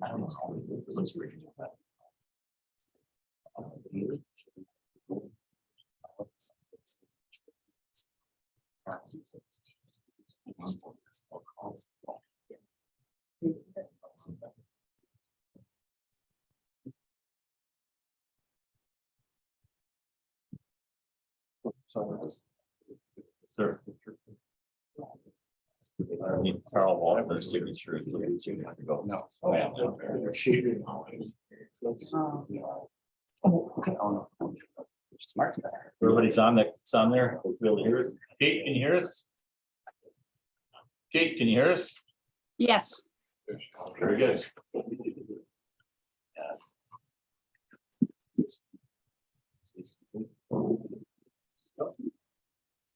I don't know. Let's read that. Sir. I need Carl Walker's signature. No. Smart. Everybody's on that. It's on there. Really hear us. Kate, can you hear us? Kate, can you hear us? Yes. Very good.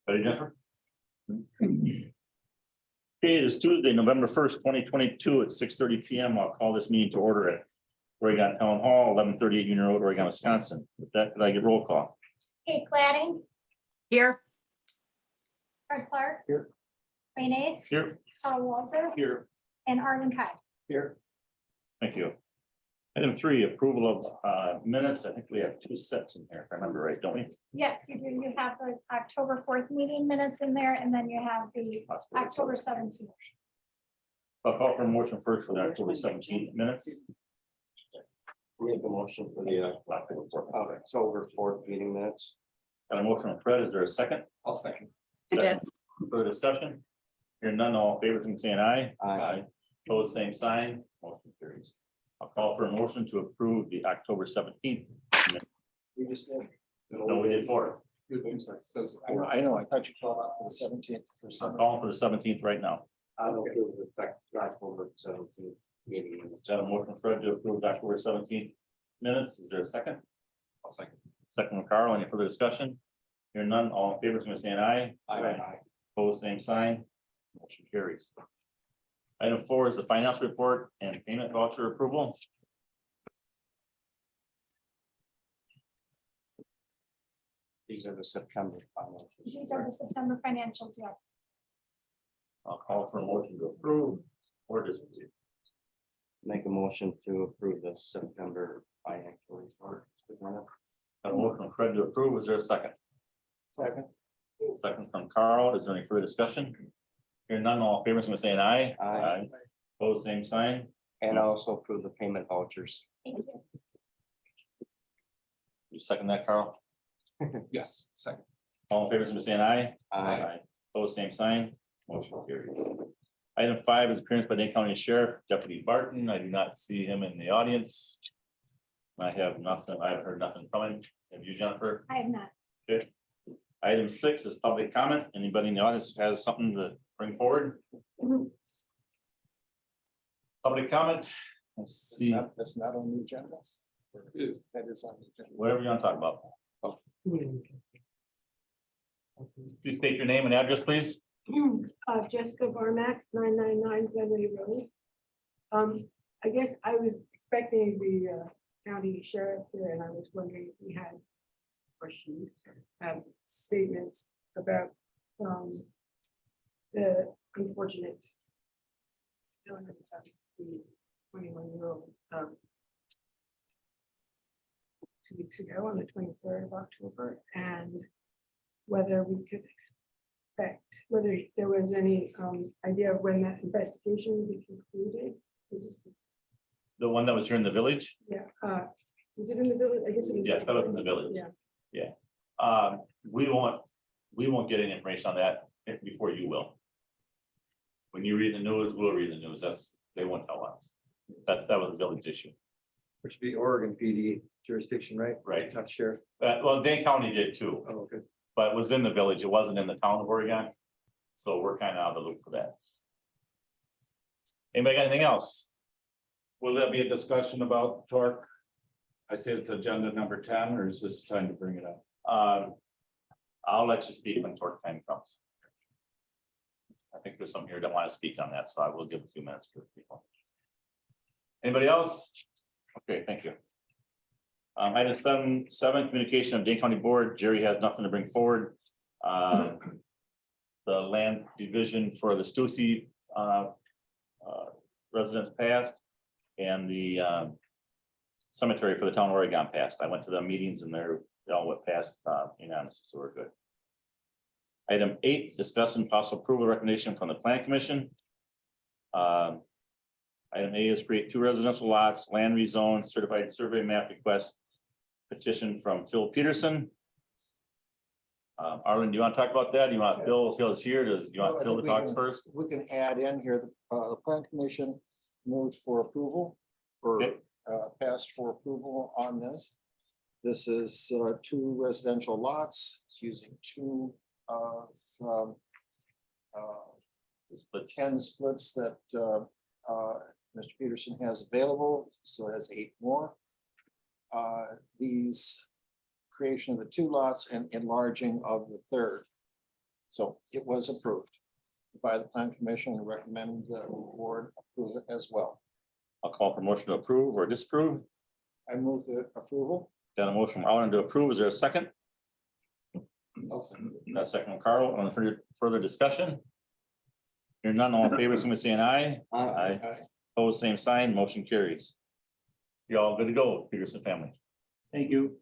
Ready, Jennifer? Okay, it is Tuesday, November 1st, 2022 at 6:30 PM. I'll call this meeting to order at Oregon Town Hall, 1138 Union Road, Oregon, Wisconsin. With that, could I get roll call? Kate Cladding, Here. Fred Clark. Here. Ray Nace, Here. Carl Walzer, Here. and Arvin Kai. Here. Thank you. Item 3, approval of minutes. I think we have 2 sets in here, if I remember right, don't we? Yes, you do. You have the October 4th meeting minutes in there, and then you have the October 17th. I'll call for a motion first for the October 17th minutes. Make a motion for the October 4th meeting minutes. Got a motion from Fred. Is there a second? I'll second. I did. Further discussion? Hearing none, all in favor, from saying aye. Aye. Opposed, same sign. Motion carries. I'll call for a motion to approve the October 17th. We just did. No, we did 4th. I know, I thought you called out for the 17th for I'm some. calling for the 17th right now. I will do the October 17th meeting minutes. Got a motion from Fred to approve the October 17th minutes. Is there a second? I'll second. Second from Carl. Any further discussion? Hearing none, all in favor, from saying aye. Aye. Opposed, same sign. Motion carries. Item 4 is the finance report and payment voucher approval. These are the September financials. These are the September financials, yes. I'll call for a motion to approve or disapprove. Make a motion to approve the September financial report. Got a motion from Fred to approve. Is there a second? Second. Second from Carl. Is there any further discussion? Hearing none, all in favor, from saying aye. Aye. Opposed, same sign. And also approve the payment vouchers. Thank you. You second that, Carl? Yes, second. All in favor, from saying aye. Aye. Opposed, same sign. Motion carried. Item 5 is appearance by Dane County Sheriff Deputy Barton. I do not see him in the audience. I have nothing. I have heard nothing from him. Have you, Jennifer? I have not. Good. Item 6 is public comment. Anybody in the audience has something to bring forward? Mhm. Public comment. Let's see, That's not on the agenda. That is on the agenda. whatever you want to talk about. Please state your name and address, please. Jessica Barmack, 999 Glenway Road. I guess I was expecting the county sheriff here, and I was wondering if we had questions, statements about the unfortunate illness of the 21-year-old 2 weeks ago on the 23rd of October, and whether we could expect, whether there was any idea of when that investigation would be concluded. We just, The one that was here in the village. yeah, was it in the village? I guess it was. Yes, that was in the village. Yeah. We won't get any information on that before you will. When you read the news, we'll read the news. They won't tell us. That was a village issue, Which would be Oregon PD jurisdiction, right? right? Not sheriff. Well, Dane County did too, Oh, okay. but it was in the village. It wasn't in the town of Oregon. So we're kind of out of the loop for that. Anybody got anything else? Will there be a discussion about torque? I say it's agenda number 10, or is this time to bring it up? I'll let you speak when torque time comes. I think there's some here that want to speak on that, so I will give a few minutes for people. Anybody else? Okay, thank you. Item seven, communication of Dane County Board. Jerry has nothing to bring forward. The land division for the Stussy residents passed, and the cemetery for the town of Oregon passed. I went to the meetings and they all went past unanimous, so we're good. Item 8, discuss and possible approval recognition from the Plan Commission. Item A is create 2 residential lots, land rezone, certified survey map request, petition from Phil Peterson. Arlen, do you want to talk about that? Do you want Phil is here? Do you want Phil to talk first? We can add in here, the plan commission moved for approval or Okay. passed for approval on this. This is 2 residential lots. It's using 2 of But 10 splits that Mr. Peterson has available, so has 8 more. These creation of the 2 lots and enlarging of the 3rd. So it was approved by the plan commission and recommend the board approve it as well. I'll call for motion to approve or disapprove. I move the approval. Got a motion from Arlen to approve. Is there a second? A second from Carl. On further discussion? Hearing none, all in favor, somebody saying aye. Aye. Opposed, same sign, motion carries. You all good to go, Peterson family? Thank you.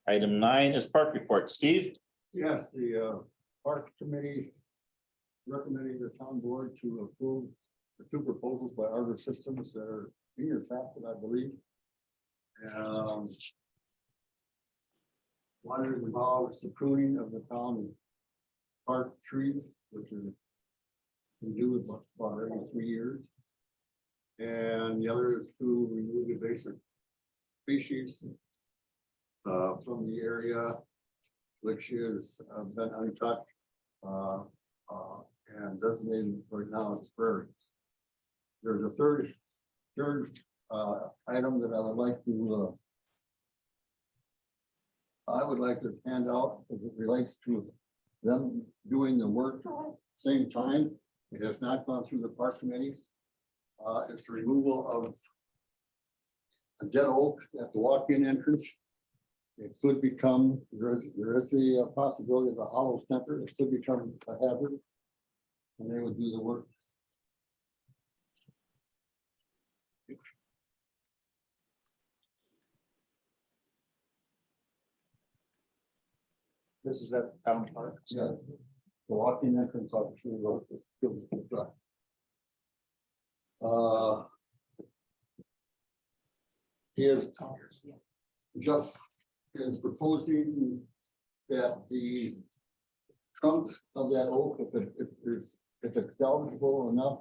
Item 9 is park report. Steve? Yes, the park committee recommending the town board to approve the 2 proposals by Arbor Systems that are in your packet, I believe. One involves the pruning of the town park trees, which is we do about every 3 years. And the other is to remove invasive species from the area, which is been untouched and designated right now as prairie. There's a third item that I would like to hand out as it relates to them doing the work at the same time. It has not gone through the park committees. It's the removal of a dead oak at the walk-in entrance. It could become, there is the possibility of a hollow temper. It could become a hazard. And they would do the work. This is at the town park. Yeah. The walk-in entrance off the Tree Road is drive. Jeff is proposing that the trunk of that oak, if it's salvageable enough,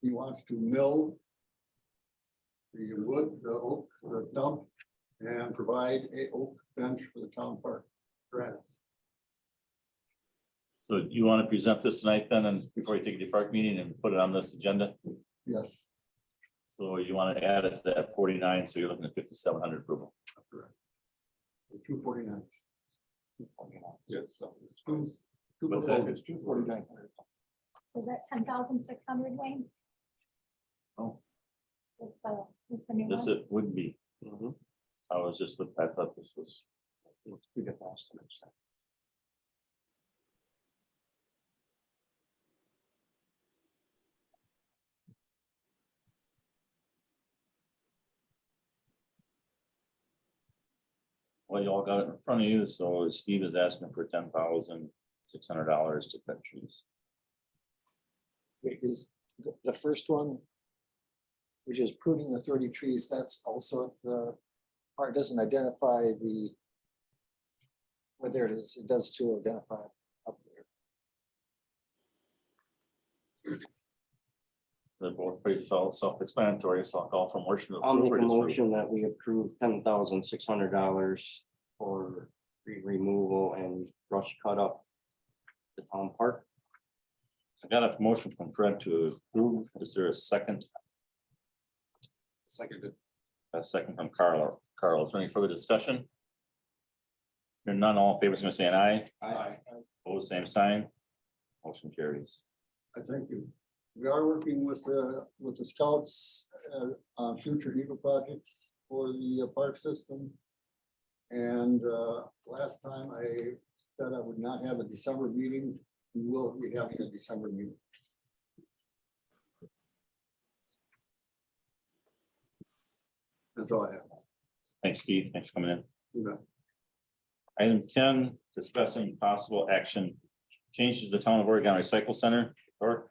he wants to mill the wood, the oak, the stump, and provide a oak bench for the town park. Correct. So you want to present this tonight then, and before you take the park meeting and put it on this agenda? Yes. So you want to add it to that 49, so you're looking at 5,700 approval. Correct. 249. Yes. What's that? It's 249. Was that 10,600, Wayne? Oh. With the new This one? it would be. I was just, I thought this was. Well, you all got it in front of you, so Steve is asking for $10,600 to cut trees. Is the first one, which is pruning the 30 trees, that's also at the part, doesn't identify the, well, there it is. It does too identify up there. They're both pretty self-explanatory, so I'll call for motion. to I'll approve make or a disapprove. motion that we approve $10,600 for tree removal and brush cut up the town park. I got a motion from Fred to approve. Is there a second? Seconded. A second from Carl. Carl. Is there any further discussion? Hearing none, all in favor, is gonna say an aye. Aye. Opposed, same sign. Motion carries. I thank you. We are working with the scouts on future Eagle projects for the park system. And last time I said I would not have a December meeting. We will be having a December meeting. That's all I have. Thanks, Steve. Thanks for coming in. You bet. Item 10, discussing possible action, changes to the Town of Oregon Recycle Center. Or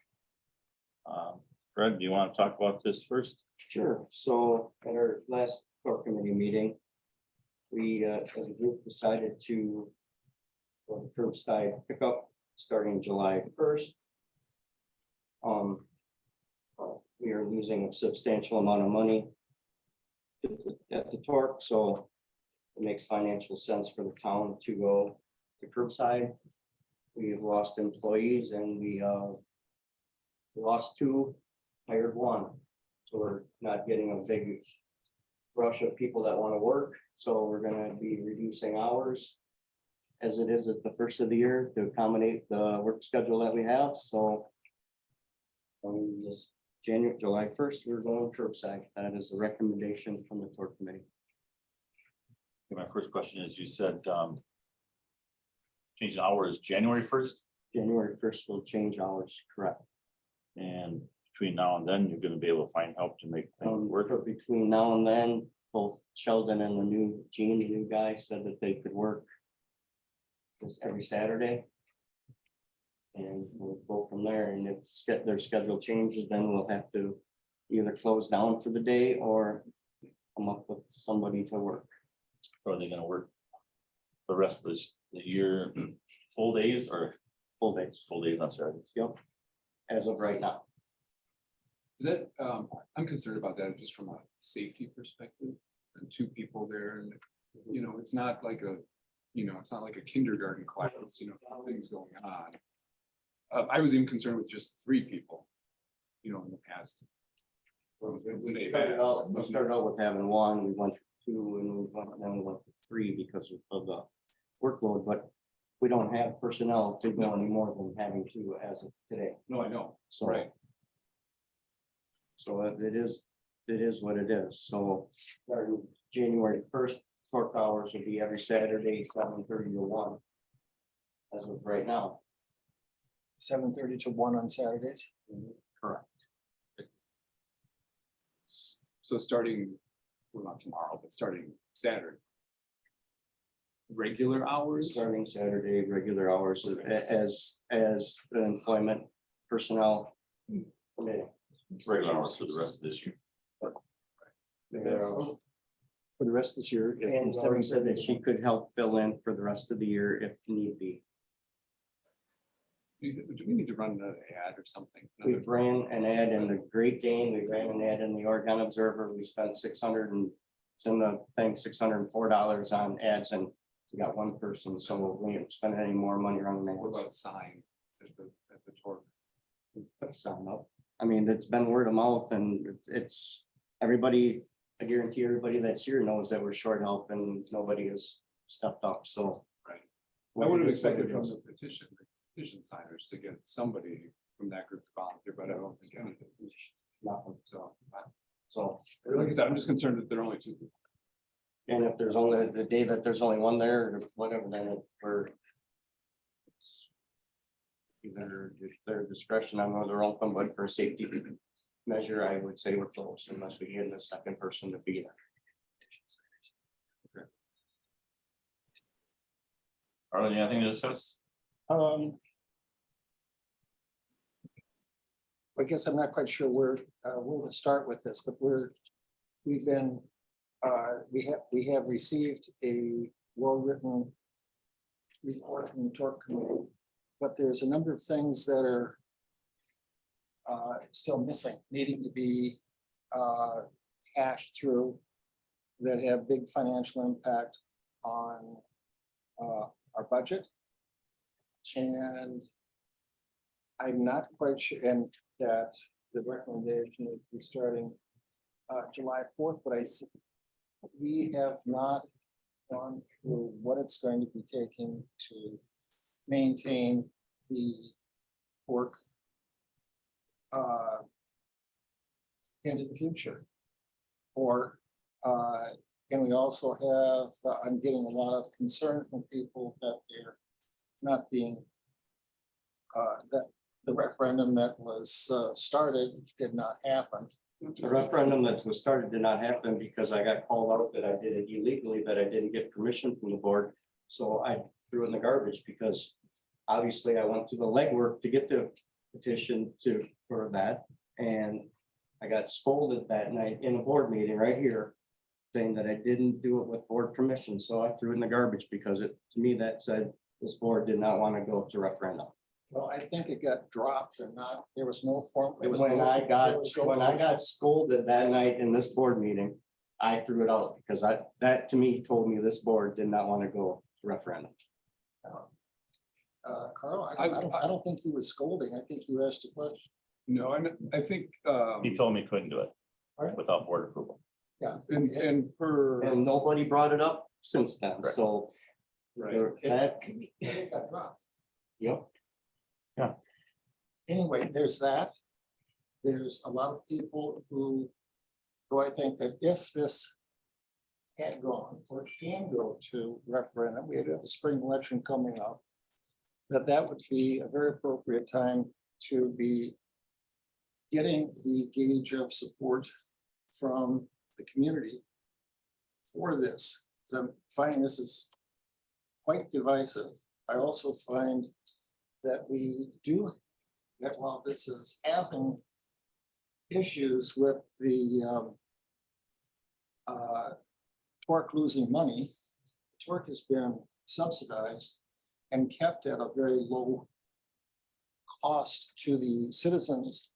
Fred, do you want to talk about this first? Sure, so at our last core committee meeting, we, as a group, decided to go to curbside pickup starting July 1st. We are losing a substantial amount of money at the Torque, so it makes financial sense for the town to go to curbside. We've lost employees and we lost 2, hired 1. So we're not getting a big rush of people that want to work. So we're gonna be reducing hours as it is at the first of the year to accommodate the work schedule that we have. So this July 1st, we're going curbside. That is the recommendation from the Torque Committee. My first question is, you said change the hours January 1st, January 1st will change hours, correct? and between now and then, you're gonna be able to find help to make things work. But between now and then, both Sheldon and the new Gene, the new guy, said that they could work this every Saturday. And we'll go from there, and if their schedule changes, then we'll have to either close down for the day or come up with somebody to work. Or are they gonna work the rest of the year, full days or Full days, full days on Saturdays? yep, as of right now. Is that, I'm concerned about that just from a safety perspective, and 2 people there, and, you know, it's not like a, you know, it's not like a kindergarten class, you know, things going on. I was even concerned with just 3 people, you know, in the past. So We started out with having 1, we went to 2, and then we went to 3 because of the workload, but we don't have personnel to go any more than having 2 as of today, No, I know, so. right, So it is what it is, so starting January 1st, Torque hours will be every Saturday, 7:30 to 1. As of right now. 7:30 to 1 on Saturdays. Correct. so starting, well, not tomorrow, but starting Saturday. Regular hours, Starting Saturday, regular hours as the employment personnel. permitting. Regular hours for the rest of this year. For the rest of this year. And Debbie said that she could help fill in for the rest of the year if need be. do we need to run an ad or something? We ran an ad in the Great Dane, we ran an ad in the Oregon Observer, we spent 600 and it's in the thing, $604 on ads, and we got 1 person, so we didn't spend any more money running What ads. about sign at the Torque? Put a sign up. I mean, it's been word of mouth and it's everybody, I guarantee everybody that's here knows that we're short help and nobody has stepped up, so. Right. I would have expected from the petition signers to get somebody from that group to volunteer, but I don't think anything. Nothing. So, So, like I said, I'm just concerned that there are only 2 people. and if there's only the day that there's only 1 there, or whatever, then we're. It's either their discretion on whether they're open, but for safety measure, I would say we're close unless we get the 2nd person to be there. Arlen, anything to discuss? I guess I'm not quite sure where we'll start with this, but we have received a well-written report from the Torque Committee, but there's a number of things that are still missing, needing to be hashed through that have big financial impact on our budget. And I'm not quite sure, and that the recommendation is be starting July 4th, but we have not gone through what it's going to be taking to maintain the work into the future. Or, and we also have, I'm getting a lot of concern from people that they're not being, that the referendum that was started did not happen. The referendum that was started did not happen because I got called out that I did it illegally, that I didn't get permission from the board. So I threw it in the garbage because obviously I went through the legwork to get the petition for that. And I got scolded that night in a board meeting right here, saying that I didn't do it with board permission. So I threw it in the garbage because to me, that said this board did not want to go to referendum. Well, I think it got dropped or not, there was no form. there was When no- I there got, was no- when I got scolded that night in this board meeting, I threw it out because that to me told me this board did not want to go to referendum. Carl, I don't think you were scolding, I think you asked a question. No, I think, He told me he couldn't do it Alright. without board approval. Yeah. and per, And nobody brought it up since then, Right. so. right, that, It got dropped. yep, Anyway, there's that. There's a lot of people who I think that if this had gone or can go to referendum, we have a spring election coming up, that would be a very appropriate time to be getting the gauge of support from the community for this. So I'm finding this is quite divisive. I also find that that while this is having issues with the Torque losing money, Torque has been subsidized and kept at a very low cost to the citizens,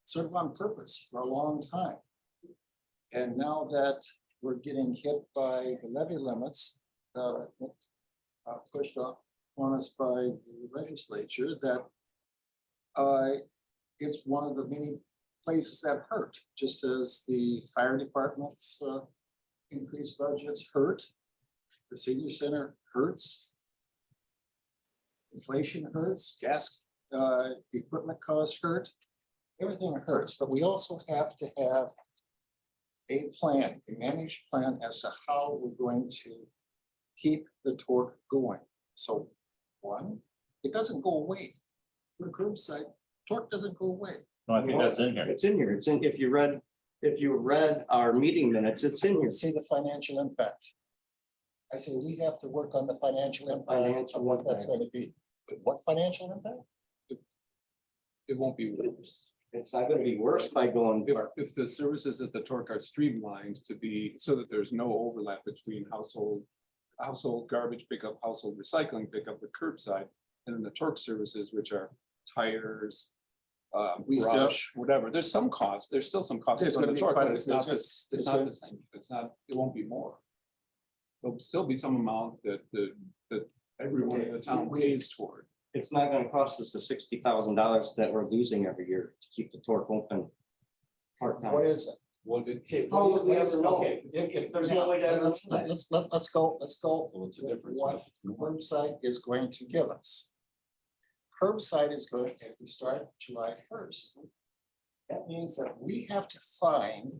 sort of on purpose for a long time. And now that we're getting hit by the levy limits, pushed up on us by the legislature, that it's one of the many places that hurt, just as the fire department's increased budgets hurt, the senior center hurts, inflation hurts, gas equipment costs hurt, everything hurts, but we also have to have a plan, a managed plan as to how we're going to keep the Torque going. So one, it doesn't go away. For curbside, Torque doesn't go away. No, I think that's in here. it's in here. It's in, if you read our meeting minutes, it's in here. See the financial impact. I say we have to work on the financial impact of Financial what that's impact. going to be. What financial impact? it won't be worse. It's not gonna be worse by going. If the services at the Torque are streamlined to be, so that there's no overlap between household garbage pickup, household recycling pickup with curbside, and then the Torque services, which are tires, We still- brush, whatever, there's some cost, there's still some cost There's on gonna the be Torque, quite but a- it's not there's this, there's it's not gonna- the same, it won't be more. There'll still be some amount that everyone in the town pays toward. It's not gonna cost us the $60,000 that we're losing every year to keep the Torque open. Part-time. What is it? What did, How would we ever know? Okay, if There's no way to ever let's know that. let's go what's the difference? what curbside is going to give us. Curbside is going, if we start July 1st, that means that we have to find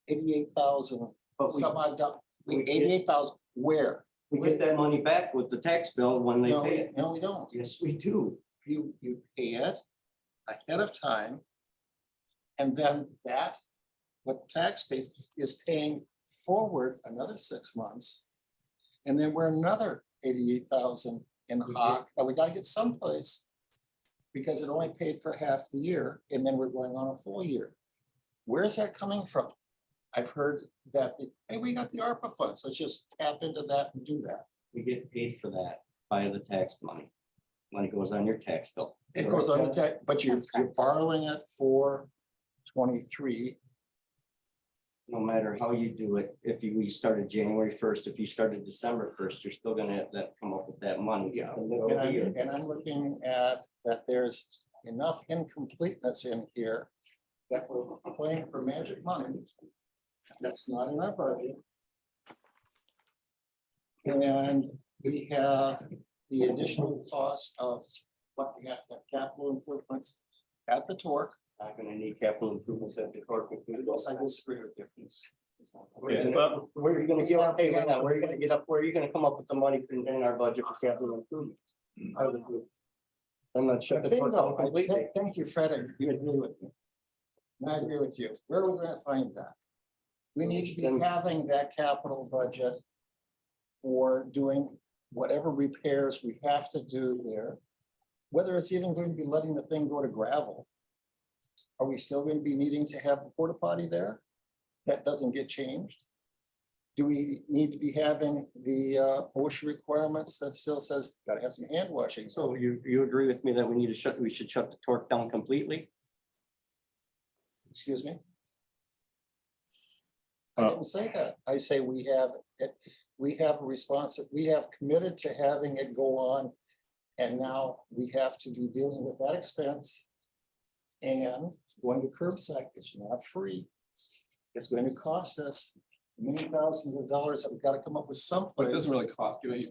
88,000, But some odd, we get- 88,000, where? we get that money back with the tax bill when they No, pay it. no, we don't. Yes, we do. You pay it ahead of time. And then what the tax base is paying forward another 6 months. And then we're another 88,000 in the hawk, but we gotta get someplace. Because it only paid for half the year, and then we're going on a full year. Where's that coming from? I've heard that, hey, we got the ARPA funds, let's just tap into that and do that. We get paid for that by the tax money. When it goes on your tax bill. It goes on the tax, but you're borrowing it for 23. No matter how you do it, we started January 1st, if you started December 1st, you're still gonna have that come up with that money. Yeah, Every year. and I'm looking at that there's enough incompleteness in here that we're playing for magic money. That's not in our budget. And we have the additional cost of what we have to have capital improvements at the Torque. Not gonna need capital improvements at the Torque. I disagree with you. Okay, well, Where are you gonna get, hey, wait now, where are you gonna get up, where are you gonna come up with the money in our budget for capital improvements? I would agree. I'm not sure. Bingo. Thank you, Fred, I agree with you. And I agree with you. Where are we gonna find that? We need to be having that capital budget for doing whatever repairs we have to do there. Whether it's even going to be letting the thing go to gravel. Are we still going to be needing to have a porta potty there? That doesn't get changed. Do we need to be having the OSHA requirements that still says, gotta have some hand washing? So you agree with me that we should shut the Torque down completely? Excuse me? I didn't say that. I say we have a response, we have committed to having it go on. And now we have to be dealing with that expense. And going to curbside is not free. It's going to cost us many thousands of dollars that we've got to come up with some But it place. doesn't really cost you.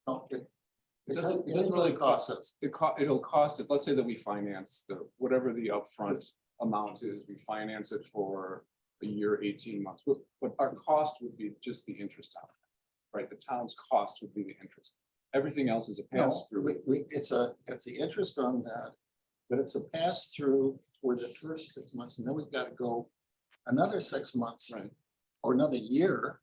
No, It It doesn't doesn't really cost us. It'll cost us, let's say that we finance whatever the upfront amount is, we finance it for a year, 18 months. But our cost would be just the interest on it, right? The town's cost would be the interest. Everything else is a No, pass through. it's the interest on that, but it's a pass through for the first 6 months, and then we've got to go another 6 months Right. or another year.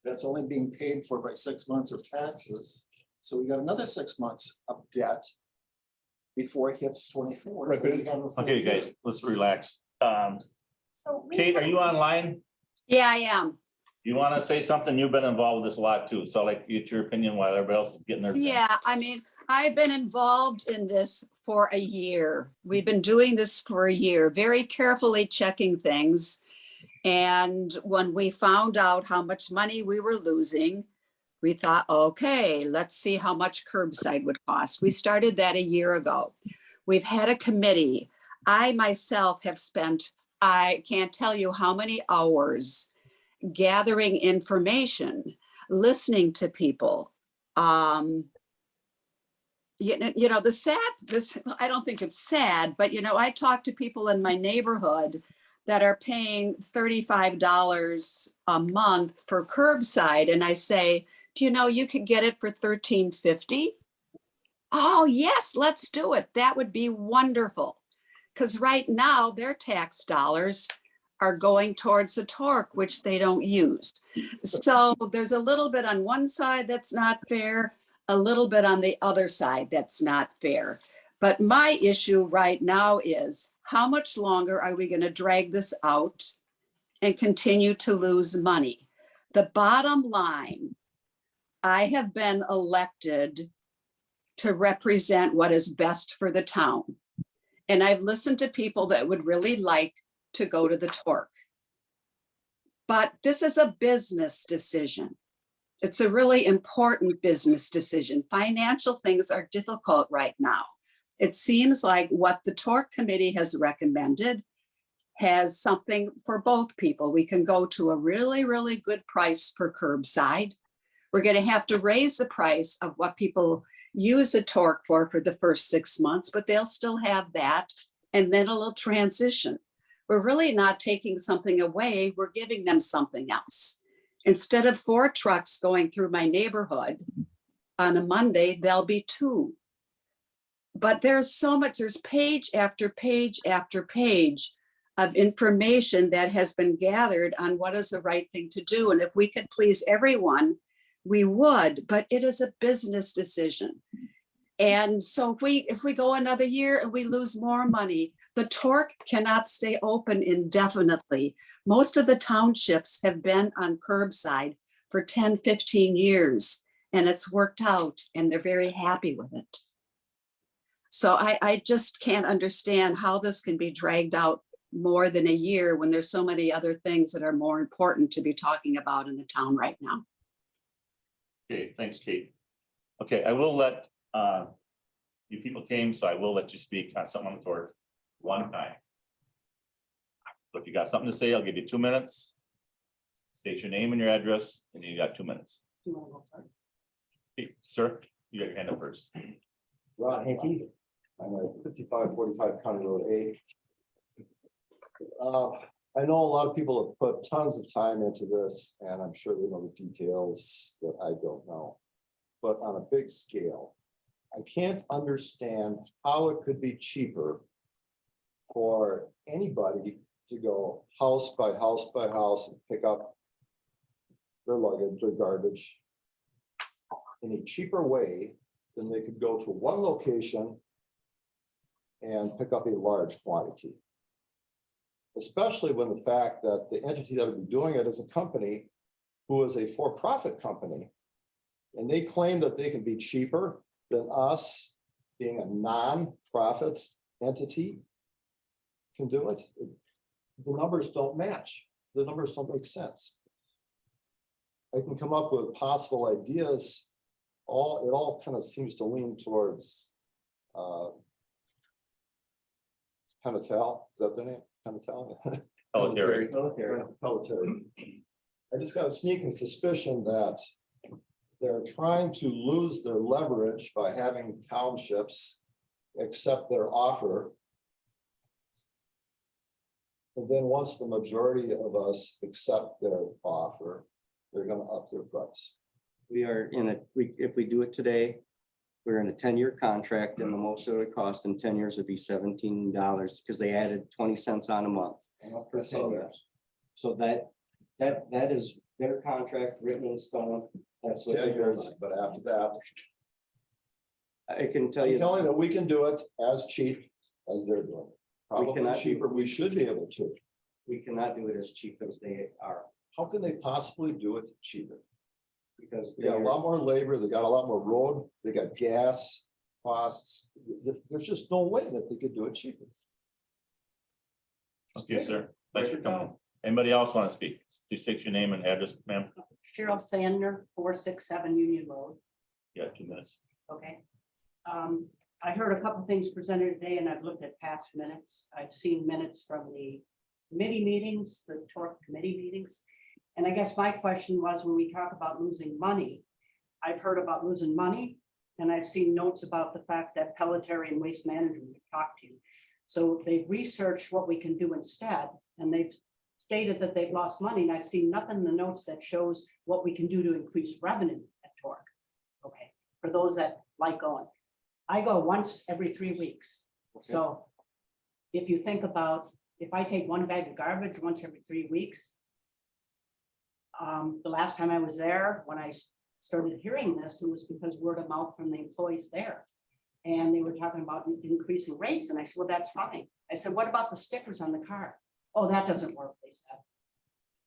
That's only being paid for by 6 months of taxes. So we got another 6 months of debt before it hits 24. Right, but We have a full okay, year. guys, let's relax. So. we Kate, are have- you online? Yeah, I am. You want to say something? You've been involved with this a lot too, so I'd like to get your opinion while everybody else is getting their. Yeah, I mean, I've been involved in this for a year. We've been doing this for a year, very carefully checking things. And when we found out how much money we were losing, we thought, okay, let's see how much curbside would cost. We started that a year ago. We've had a committee. I myself have spent, I can't tell you how many hours gathering information, listening to people. You know, I don't think it's sad, but I talk to people in my neighborhood that are paying $35 a month for curbside. And I say, do you know, you could get it for $13.50? Oh, yes, let's do it. That would be wonderful. Because right now their tax dollars are going towards the Torque, which they don't use. So there's a little bit on one side that's not fair, a little bit on the other side that's not fair. But my issue right now is how much longer are we going to drag this out and continue to lose money? The bottom line, I have been elected to represent what is best for the town. And I've listened to people that would really like to go to the Torque. But this is a business decision. It's a really important business decision. Financial things are difficult right now. It seems like what the Torque committee has recommended has something for both people. We can go to a really, really good price for curbside. We're going to have to raise the price of what people use a Torque for the first 6 months, but they'll still have that. And then it'll transition. We're really not taking something away. We're giving them something else. Instead of 4 trucks going through my neighborhood on a Monday, there'll be 2. But there's so much, there's page after page after page of information that has been gathered on what is the right thing to do. And if we could please everyone, we would, but it is a business decision. And so if we go another year and we lose more money, the Torque cannot stay open indefinitely. Most of the townships have been on curbside for 10, 15 years, and it's worked out and they're very happy with it. So I just can't understand how this can be dragged out more than a year when there's so many other things that are more important to be talking about in the town right now. Okay, thanks, Kate. Okay, I will let, you people came, so I will let you speak on something on the Torque. one time. So if you got something to say, I'll give you 2 minutes. State your name and your address, and you got 2 minutes. Hey, sir, you got your hand up first. Ron Hickey, I'm at 5545 County Road A. I know a lot of people have put tons of time into this, and I'm sure they know the details that I don't know. But on a big scale, I can't understand how it could be cheaper for anybody to go house by house by house and pick up their luggage, their garbage in a cheaper way than they could go to one location and pick up a large quantity. Especially when the fact that the entity that would be doing it is a company who is a for-profit company. And they claim that they can be cheaper than us, being a non-profit entity, can do it. The numbers don't match. The numbers don't make sense. I can come up with possible ideas. It all kind of seems to lean towards Penatel, is that the name? Penatel? Pelletary. Pelletary. I just got a sneaking suspicion that they're trying to lose their leverage by having townships accept their offer. And then once the majority of us accept their offer, they're gonna up their price. We are if we do it today, we're in a 10-year contract, and the most it would cost in 10 years would be $17 because they added 20 cents on a month for 10 years. So that is their contract written in stone. That's what 10 they're years, doing. but after that, I can tell I'm you, telling you that we can do it as cheap as they're doing. Probably cannot do cheaper, it. we should be able to. we cannot do it as cheap as they are, How can they possibly do it cheaper? because They got a lot more labor, they got a lot more road, they got gas costs. There's just no way that they could do it cheaper. Okay, sir. Thanks for coming. Anybody else want to speak? Please state your name and address, ma'am. Cheryl Sandner, 467 Union Road, You got 2 minutes. okay. I heard a couple things presented today and I've looked at past minutes. I've seen minutes from the committee meetings, the TORC committee meetings. And I guess my question was, when we talk about losing money, I've heard about losing money and I've seen notes about the fact that Pelletary and Waste Management have talked to you. So they've researched what we can do instead, and they've stated that they've lost money, and I've seen nothing in the notes that shows what we can do to increase revenue at TORC. Okay, for those that like going. I go once every 3 weeks. So if you think about, if I take one bag of garbage once every 3 weeks, the last time I was there, when I started hearing this, it was because word of mouth from the employees there. And they were talking about increasing rates, and I said, well, that's fine. I said, what about the stickers on the car? Oh, that doesn't work, they said.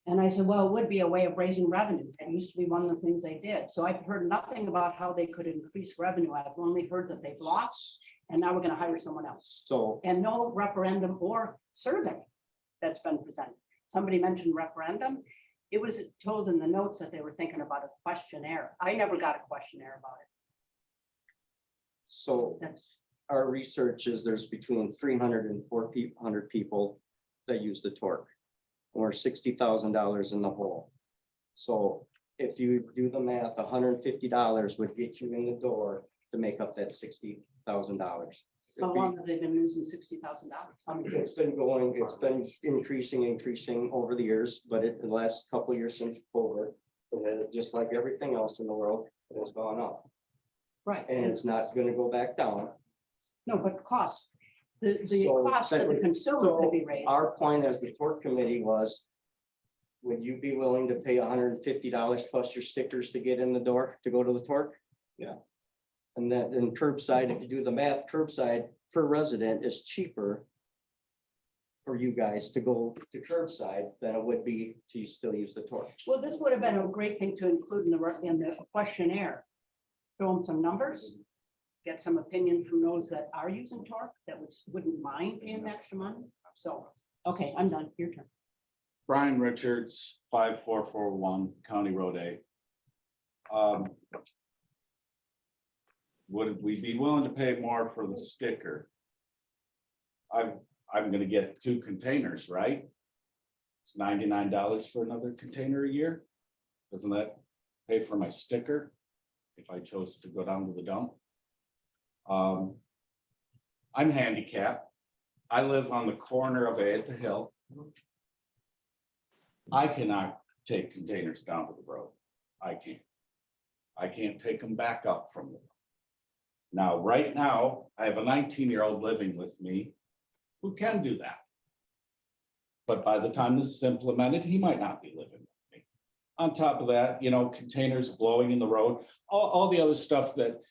And I said, well, it would be a way of raising revenue. That used to be one of the things they did. So I've heard nothing about how they could increase revenue. I've only heard that they've lost, and now we're gonna hire someone else. so And no referendum or survey that's been presented. Somebody mentioned referendum. It was told in the notes that they were thinking about a questionnaire. I never got a questionnaire about it. so That's, our research is there's between 300 and 400 people that use the TORC. Or $60,000 in the hole. So if you do the math, $150 would get you in the door to make up that $60,000. how long have they been losing $60,000? It's been going, it's been increasing over the years, but the last couple of years since COVID, just like everything else in the world, it has gone up. Right. And it's not gonna go back down. No, but cost, the So, cost to the consumer could be raised. Our point as the TORC committee was, would you be willing to pay $150 plus your stickers to get in the door, to go to the TORC? Yeah. And then in curbside, if you do the math, curbside per resident is cheaper for you guys to go to curbside than it would be to still use the TORC. Well, this would have been a great thing to include in the questionnaire. Show them some numbers, get some opinion from those that are using TORC that wouldn't mind paying the extra money. So, okay, I'm done. Your turn. Brian Richards, 5441 County Road A. Would we be willing to pay more for the sticker? I'm gonna get 2 containers, right? It's $99 for another container a year. Doesn't that pay for my sticker if I chose to go down to the dump? I'm handicapped. I live on the corner of A at the Hill. I cannot take containers down to the road. I can't. I can't take them back up from the. Now, right now, I have a 19-year-old living with me who can do that. But by the time this is implemented, he might not be living with me. On top of that, you know, containers blowing in the road, all the other stuff that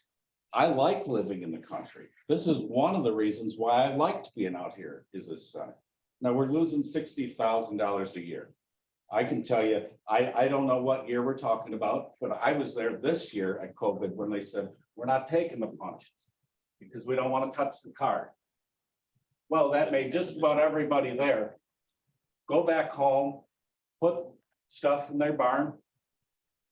I like living in the country. This is one of the reasons why I liked being out here is this center. Now, we're losing $60,000 a year. I can tell you, I don't know what year we're talking about, but I was there this year at COVID when they said, we're not taking the punches because we don't want to touch the card. Well, that made just about everybody there go back home, put stuff in their barn,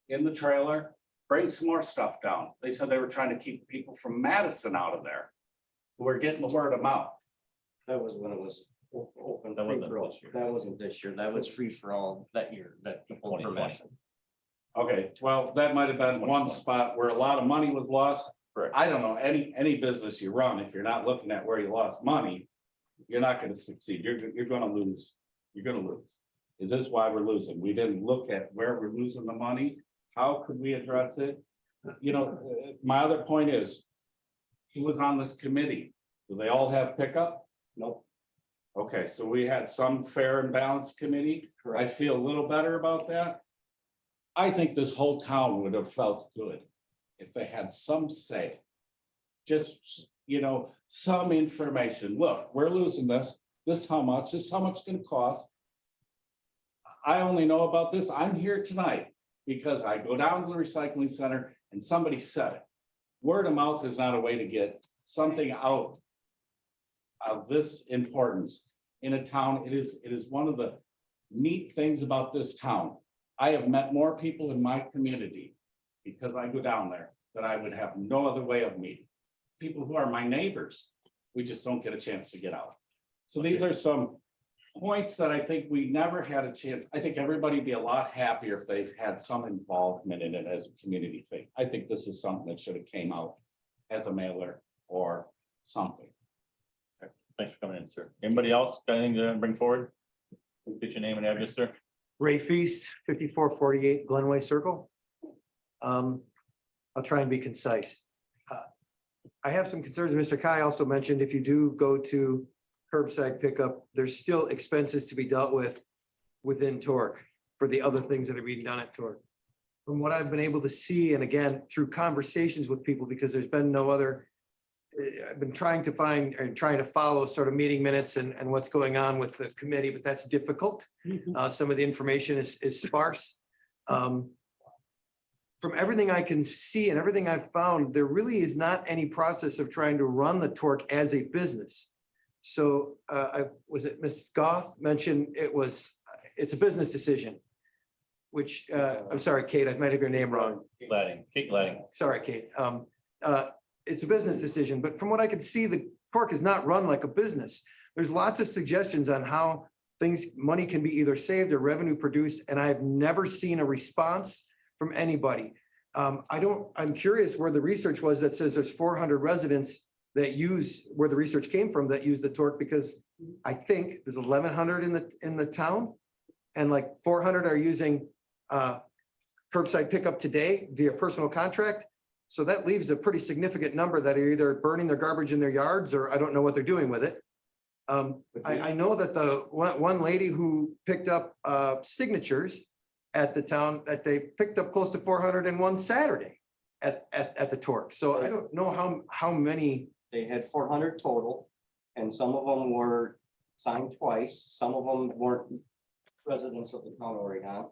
in the trailer, bring some more stuff down. They said they were trying to keep people from Madison out of there who were getting the word of mouth. That was when it was open. That free wasn't for all. this year. That wasn't this year. That was free for all that year, that people from 2020. Madison. Okay, well, that might have been one spot where a lot of money was lost. Correct. I don't know, any business you run, if you're not looking at where you lost money, you're not gonna succeed. You're gonna lose. You're gonna lose. Is this why we're losing? We didn't look at where we're losing the money. How could we address it? You know, my other point is, who was on this committee? Do they all have pickup? Nope. Okay, so we had some fair and balanced committee. I feel a little better about that. I think this whole town would have felt good if they had some say. Just, you know, some information. Look, we're losing this. This how much it's gonna cost. I only know about this. I'm here tonight because I go down to the recycling center and somebody said it. Word of mouth is not a way to get something out of this importance in a town. It is one of the neat things about this town. I have met more people in my community because I go down there that I would have no other way of meeting. People who are my neighbors, we just don't get a chance to get out. So these are some points that I think we never had a chance. I think everybody'd be a lot happier if they've had some involvement in it as a community thing. I think this is something that should have came out as a mailer or something. Thanks for coming in, sir. Anybody else got anything to bring forward? Get your name and address, sir. Ray Feast, 5448 Glenway Circle. I'll try and be concise. I have some concerns. Mr. Kai also mentioned if you do go to curbside pickup, there's still expenses to be dealt with within Torque for the other things that are being done at Torque. From what I've been able to see, and again, through conversations with people, because there's been no other, I've been trying to find and trying to follow sort of meeting minutes and what's going on with the committee, but that's difficult. Some of the information is sparse. From everything I can see and everything I've found, there really is not any process of trying to run the Torque as a business. So was it Ms. Goff mentioned it's a business decision, which I'm sorry, Kate, I might have your name wrong. Kate Ladding. Sorry, Kate. It's a business decision, but from what I could see, the Torque is not run like a business. There's lots of suggestions on how money can be either saved or revenue produced, and I've never seen a response from anybody. I'm curious where the research was that says there's 400 residents that use, where the research came from, that use the Torque, because I think there's 1,100 in the town, and like 400 are using curbside pickup today via personal contract. So that leaves a pretty significant number that are either burning their garbage in their yards, or I don't know what they're doing with it. I know that the one lady who picked up signatures at the town, that they picked up close to 400 in one Saturday at the Torque. So I don't know how many. They had 400 total, and some of them were signed twice. Some of them weren't residents of the town of Oregon.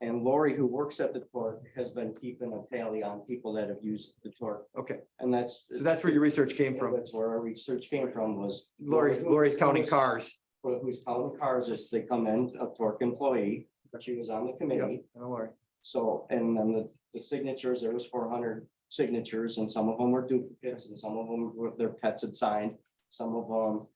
And Lori, who works at the Torque, has been keeping a tally on people that have used the Torque. Okay, And that's. so that's where your research came from. That's where our research came from, was. Lori's counting cars. Who's counting cars as they come in, a Torque employee, she was on the committee. Don't worry. So, and then the signatures, there was 400 signatures, and some of them were duplicates, and some of them were their pets had signed, some of them.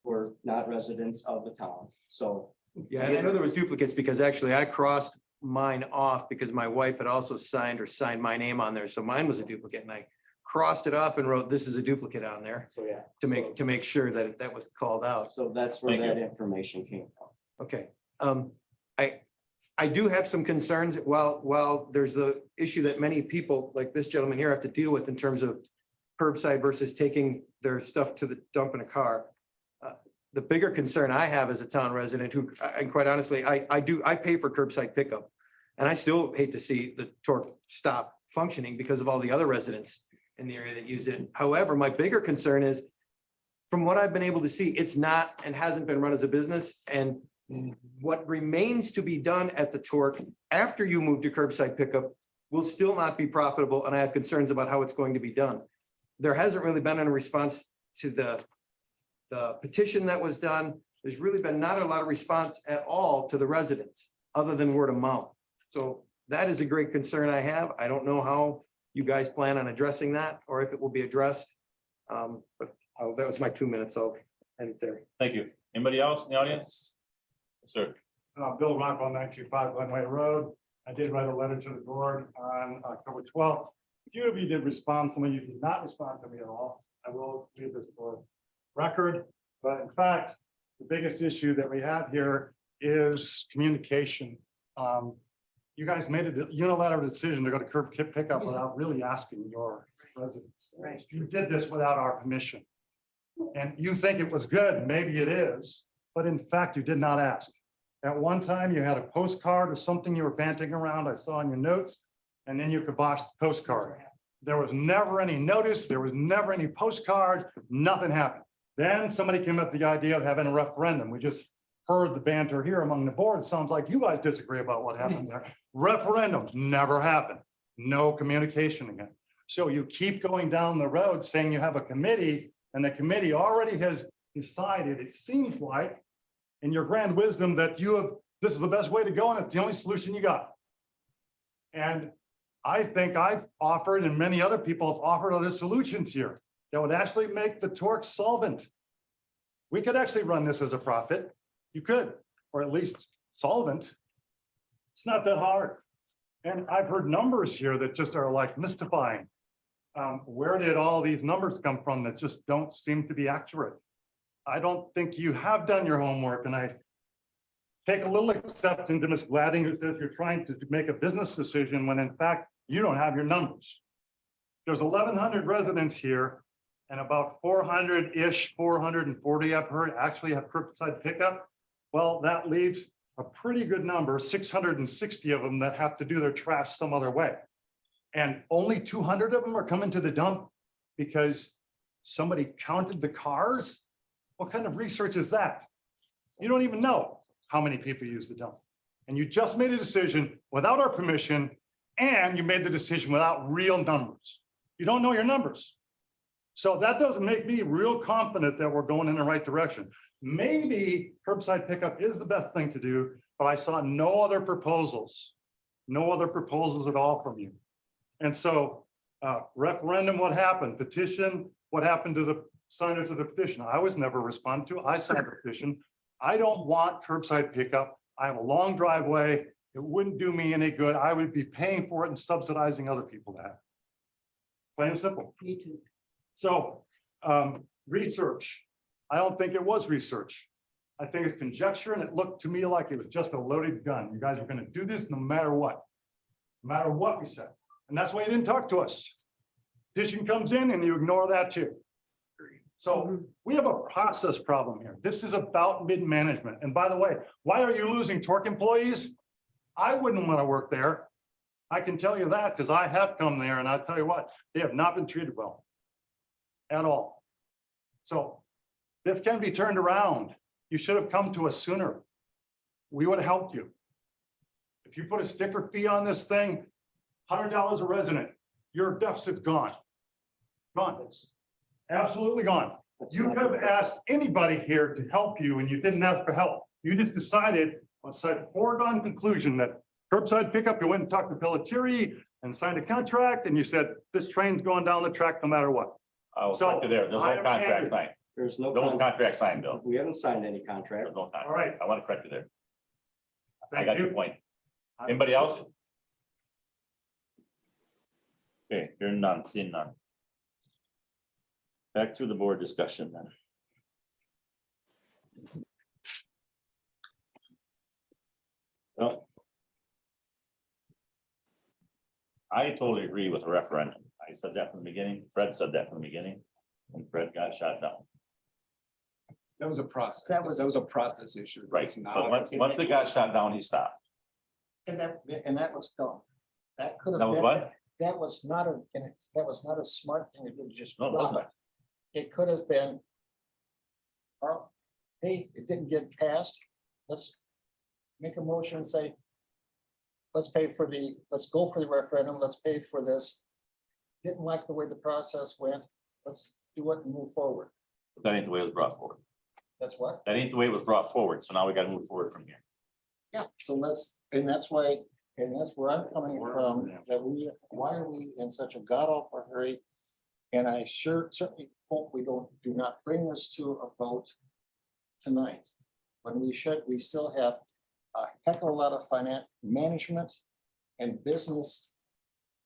were not residents of the town, so. Yeah, and I know there was duplicates because actually I crossed mine off because my wife had also signed my name on there. So mine was a duplicate and I crossed it off and wrote, this is a duplicate on there So, yeah. to make sure that that was called out. So that's where Thank that information came from. Okay, I do have some concerns while there's the issue that many people like this gentleman here have to deal with in terms of curbside versus taking their stuff to the dump in a car. The bigger concern I have as a town resident who, and quite honestly, I pay for curbside pickup. And I still hate to see the Torque stop functioning because of all the other residents in the area that use it. However, my bigger concern is, from what I've been able to see, it's not and hasn't been run as a business. And what remains to be done at the Torque after you move to curbside pickup will still not be profitable. And I have concerns about how it's going to be done. There hasn't really been any response to the petition that was done. There's really been not a lot of response at all to the residents, other than word of mouth. So that is a great concern I have. I don't know how you guys plan on addressing that or if it will be addressed. But that was my 2 minutes. I'll end it there. Thank you. Anybody else in the audience? Yes, sir. Bill Rockwell, 925 Glenway Road. I did write a letter to the board on October 12th. A few of you did respond, some of you did not respond to me at all. I will leave this for record, but in fact, the biggest issue that we have here is communication. You guys made a unilateral decision to go to curb pickup without really asking your residents. Right. You did this without our permission. And you think it was good, maybe it is, but in fact, you did not ask. At one time, you had a postcard or something you were banting around, I saw in your notes, and then you kiboshed the postcard. There was never any notice, there was never any postcard, nothing happened. Then somebody came up with the idea of having a referendum. We just heard the banter here among the board. It sounds like you guys disagree about what happened there. Referendums never happened. No communication again. So you keep going down the road saying you have a committee and the committee already has decided, it seems like, in your grand wisdom that this is the best way to go and it's the only solution you got. And I think I've offered and many other people have offered other solutions here that would actually make the Torque solvent. We could actually run this as a profit. You could, or at least solvent. It's not that hard. And I've heard numbers here that just are like mystifying. Where did all these numbers come from that just don't seem to be accurate? I don't think you have done your homework, and I take a little exception to Ms. Gladding, who says you're trying to make a business decision when in fact you don't have your numbers. There's 1,100 residents here, and about 400-ish, 440 I've heard actually have curbside pickup. Well, that leaves a pretty good number, 660 of them that have to do their trash some other way. And only 200 of them are coming to the dump because somebody counted the cars? What kind of research is that? You don't even know how many people use the dump. And you just made a decision without our permission, and you made the decision without real numbers. You don't know your numbers. So that doesn't make me real confident that we're going in the right direction. Maybe curbside pickup is the best thing to do, but I saw no other proposals at all from you. And so referendum, what happened? Petition, what happened to the signers of the petition? I was never responded to. I signed the petition. I don't want curbside pickup. I have a long driveway. It wouldn't do me any good. I would be paying for it and subsidizing other people to have it. Plain and simple. Me too. So research. I don't think it was research. I think it's conjecture, and it looked to me like it was just a loaded gun. You guys are going to do this no matter what. No matter what we said. And that's why you didn't talk to us. Petition comes in and you ignore that too. So we have a process problem here. This is about mid-management. And by the way, why are you losing Torque employees? I wouldn't want to work there. I can tell you that because I have come there, and I'll tell you what, they have not been treated well at all. So this can be turned around. You should have come to us sooner. We would have helped you. If you put a sticker fee on this thing, $100 a resident, your deficit's gone. Gone. It's absolutely gone. You could have asked anybody here to help you and you didn't ask for help. You just decided on a foregone conclusion that curbside pickup, you went and talked to Pelletieri and signed a contract and you said, this train's going down the track no matter what. I will stop you there. There's no I am contract angry. tonight. There's no, No con- contract signed, Bill. we haven't signed any contract. There's no contract. All right. I want to correct you there. I Thank got your you. point. Anybody else? Okay, hearing none, seeing none. Back to the board discussion then. Well, I totally agree with the referendum. I said that from the beginning. Fred said that from the beginning. And Fred got shot down. That was a process. That was- a process issue. Right, It's not- but once it got shot down, he stopped. And that was dumb. That could have That was been, what? that was not a smart thing to do, just. No, it drop wasn't. It could have been. Oh, hey, it didn't get passed. Let's make a motion and say. Let's go for the referendum. Let's pay for this. Didn't like the way the process went. Let's do it and move forward. But that ain't the way it was brought forward. That's what? That ain't the way it was brought forward. So now we gotta move forward from here. Yeah, so that's why, and that's where I'm coming from, that why are we in such a god awful hurry? And I certainly hope we do not bring this to a vote tonight. When we still have a heck of a lot of finance management and business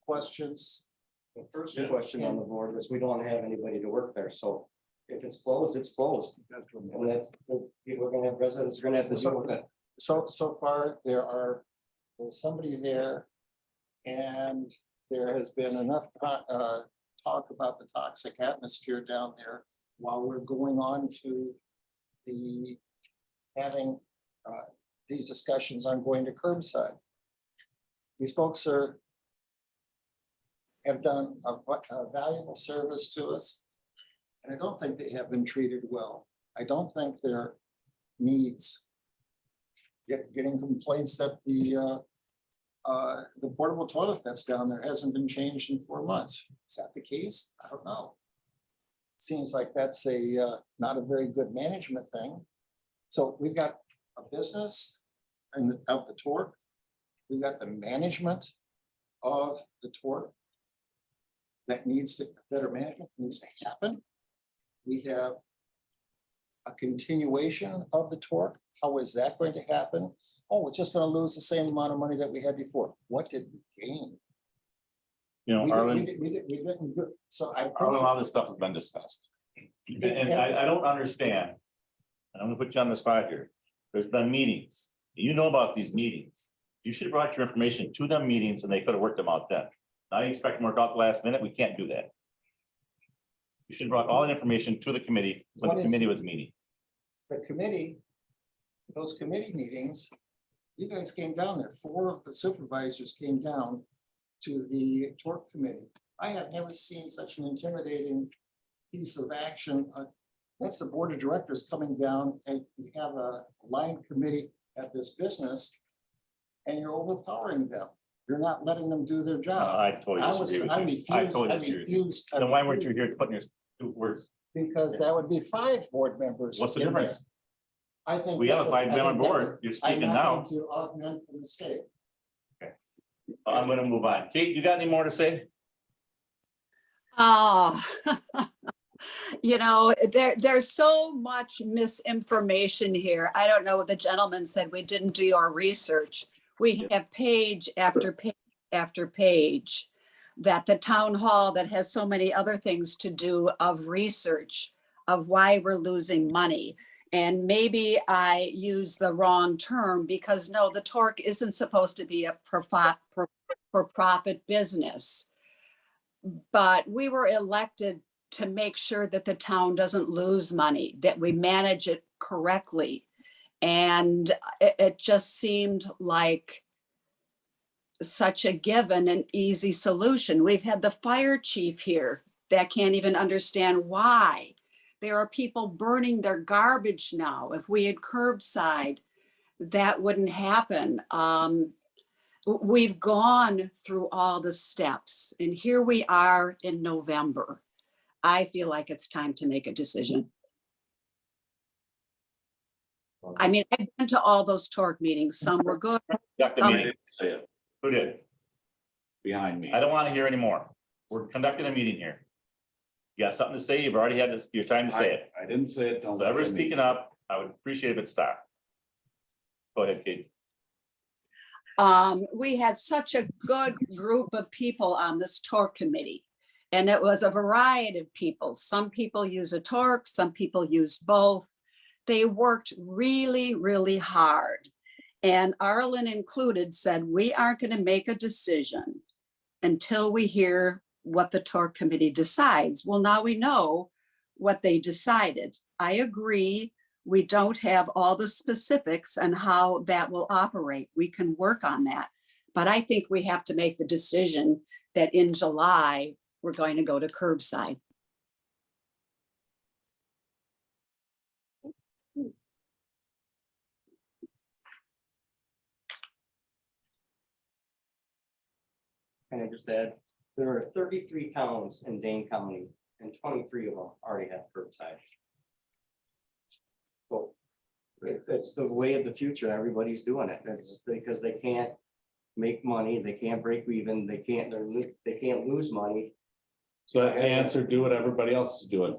questions. The first question on the board was, we don't have anybody to work there, so if it's closed, it's closed. And that's, we're gonna have residents, are gonna have to deal with it. So far, there's somebody there. And there has been enough talk about the toxic atmosphere down there while we're going on to the having these discussions on going to curbside. These folks have done a valuable service to us. And I don't think they have been treated well. I don't think their needs getting complaints that the portable toilet that's down there hasn't been changed in 4 months. Is that the case? I don't know. Seems like that's not a very good management thing. So we've got a business of the Torque. We've got the management of the Torque that better management needs to happen. We have a continuation of the Torque. How is that going to happen? Oh, we're just going to lose the same amount of money that we had before. What did we gain? You know, We Arlen, didn't do. So I. Arlen, a lot of this stuff has been discussed. And I don't understand. And I'm gonna put you on the spot here. There's been meetings. You know about these meetings. You should have brought your information to them meetings and they could have worked them out then. Now you expect them to work out the last minute. We can't do that. You should have brought all the information to the committee when What the is- committee was meeting. The committee, those committee meetings, you guys came down there. 4 of the supervisors came down to the Torque committee. I have never seen such an intimidating piece of action. That's the board of directors coming down and you have a line committee at this business and you're overpowering them. You're not letting them do their job. I totally disagree with you. I totally disagree with you. refused. Then why weren't you here putting your 2 words? Because that would be 5 board members. What's the in there. difference? I think. We have a that would- I 5-member think that board. would- You're I'm speaking not now. going to augment the mistake. I'm gonna move on. Kate, you got any more to say? Oh, there's so much misinformation here. I don't know what the gentleman said. We didn't do our research. We have page after page after page that the town hall that has so many other things to do of research of why we're losing money. And maybe I use the wrong term because no, the Torque isn't supposed to be a for-profit business. But we were elected to make sure that the town doesn't lose money, that we manage it correctly. And it just seemed like such a given and easy solution. We've had the fire chief here that can't even understand why. There are people burning their garbage now. If we had curbside, that wouldn't happen. We've gone through all the steps and here we are in November. I feel like it's time to make a decision. I mean, I've been to all those Torque meetings. Some were good. Conduct the Um, meeting. Say it. Who did? Behind me. I don't want to hear anymore. We're conducting a meeting here. You got something to say? You've already had this, your time to say it. I didn't say it. don't So ever blame me. speaking up, I would appreciate if it stopped. Go ahead, Kate. We had such a good group of people on this TORC committee. And it was a variety of people. Some people use a TORC, some people use both. They worked really, really hard. And Arlen included said, we aren't going to make a decision until we hear what the TORC committee decides. Well, now we know what they decided. I agree. We don't have all the specifics on how that will operate. We can work on that. But I think we have to make the decision that in July, we're going to go to curbside. Can I just add, there are 33 towns in Dane County and 23 of them already have curbside. So it's the way of the future. Everybody's doing it. That's because they can't make money. They can't break even. They can't lose money. So that's the answer, do what everybody else is doing.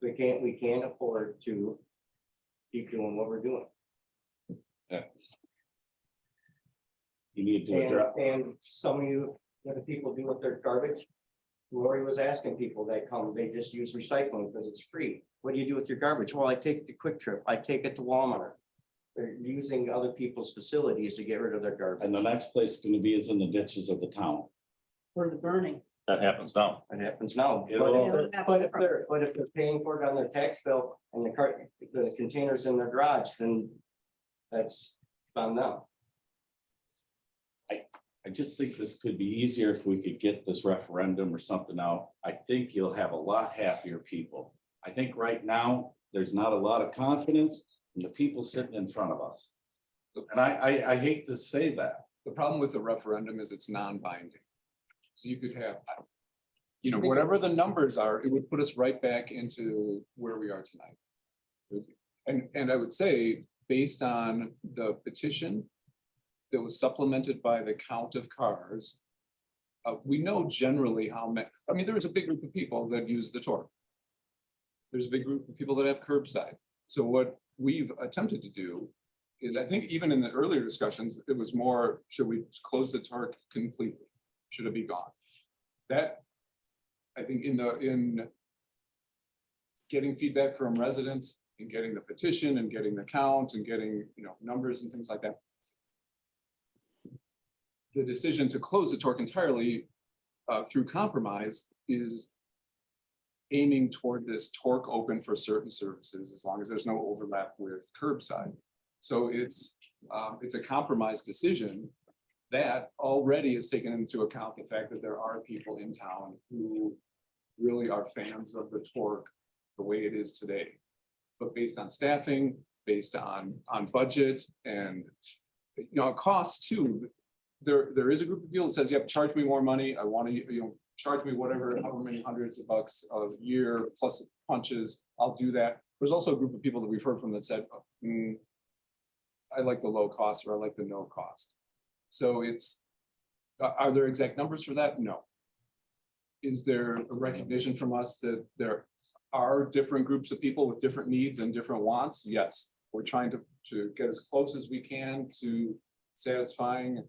We can't afford to keep doing what we're doing. That's- You need to address. And some of you, what do people do with their garbage? Lori was asking people that come, they just use recycling because it's free. What do you do with your garbage? Well, I take it to Quick Trip. I take it to Walmart. They're using other people's facilities to get rid of their garbage. And the next place is gonna be is in the ditches of the town. For the burning. That happens now. It happens now. It'll- But if they're paying for it on their tax bill and the containers in their garage, then that's on them. I just think this could be easier if we could get this referendum or something out. I think you'll have a lot happier people. I think right now, there's not a lot of confidence in the people sitting in front of us. And I hate to say that. The problem with the referendum is it's non-binding. So you could have, you know, whatever the numbers are, it would put us right back into where we are tonight. And I would say, based on the petition that was supplemented by the count of cars, we know generally how many, I mean, there is a big group of people that use the TORC. There's a big group of people that have curbside. So what we've attempted to do is, I think even in the earlier discussions, it was more, should we close the TORC completely? Should it be gone? That, I think in getting feedback from residents and getting the petition and getting the count and getting, you know, numbers and things like that. The decision to close the TORC entirely through compromise is aiming toward this TORC open for certain services, as long as there's no overlap with curbside. So it's a compromise decision that already is taken into account the fact that there are people in town who really are fans of the TORC the way it is today. But based on staffing, based on budget and, you know, costs too, there is a group of people that says, yep, charge me more money. I want to, you know, charge me whatever, however many hundreds of bucks a year plus punches, I'll do that. There's also a group of people that we've heard from that said, I like the low cost, or I like the no cost. So it's, are there exact numbers for that? No. Is there a recognition from us that there are different groups of people with different needs and different wants? Yes. We're trying to get as close as we can to satisfying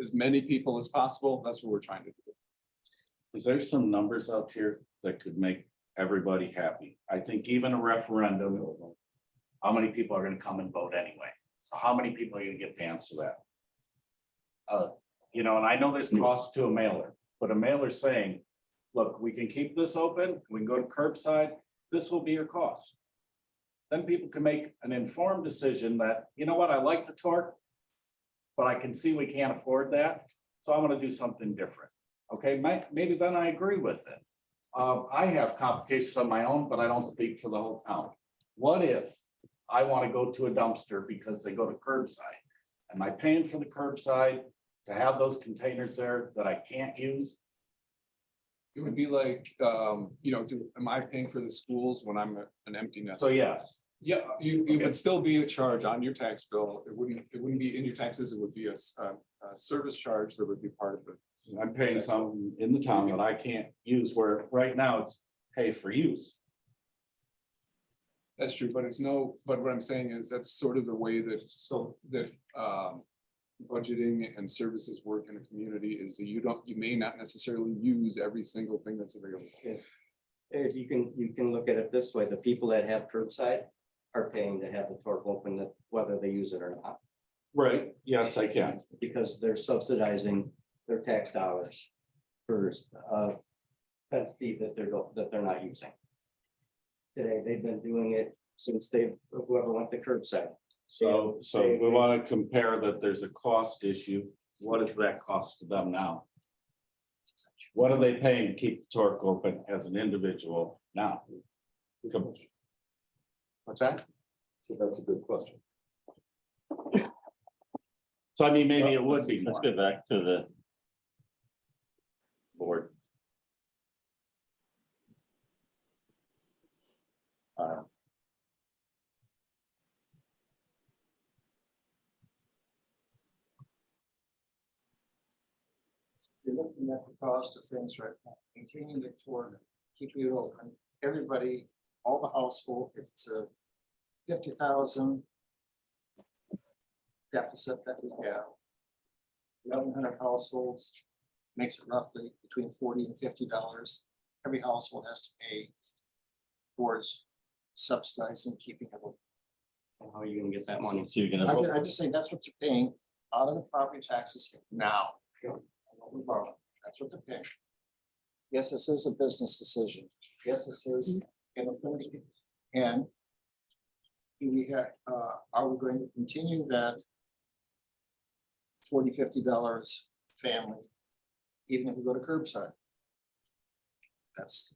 as many people as possible. That's what we're trying to do. Is there some numbers out here that could make everybody happy? I think even a referendum, how many people are gonna come and vote anyway? So how many people are gonna get to answer that? You know, and I know there's cost to a mailer, but a mailer saying, look, we can keep this open, we can go to curbside, this will be your cost. Then people can make an informed decision that, you know what, I like the TORC, but I can see we can't afford that, so I'm gonna do something different. Okay, maybe then I agree with it. I have complications of my own, but I don't speak for the whole town. What if I want to go to a dumpster because they go to curbside? Am I paying for the curbside to have those containers there that I can't use? It would be like, you know, am I paying for the schools when I'm an empty nest? So yes, Yeah, you would still be a charge on your tax bill. It wouldn't be in your taxes. It would be a service charge that would be part of it. I'm paying some in the town that I can't use, where right now it's pay for use. That's true, but but what I'm saying is that's sort of the way that budgeting and services work in a community is that you may not necessarily use every single thing that's available. If you can look at it this way, the people that have curbside are paying to have the torque open, that whether they use it or not, Right, yes, I can. because they're subsidizing their tax dollars for fence fee that they're not using. Today, they've been doing it since whoever went to curbside. So we want to compare that there's a cost issue. What does that cost to them now? What are they paying to keep the torque open as an individual now? What's that? So that's a good question. So I mean, maybe it would be Let's more. get back to the board. You're looking at the cost of things right now, maintaining the torque, keeping it open, everybody, all the household, if it's a 50,000 deficit that we have, 1,100 households makes it roughly between $40 and $50. Every household has to pay towards subsidizing keeping it open. How are you gonna get that money? So you're gonna vote. I'm just saying that's what they're paying out of the property taxes now. What we borrow, that's what they're paying. Yes, this is a business decision. Yes, this is. And do we have, are we going to continue that $40, $50 family, even if we go to curbside? That's,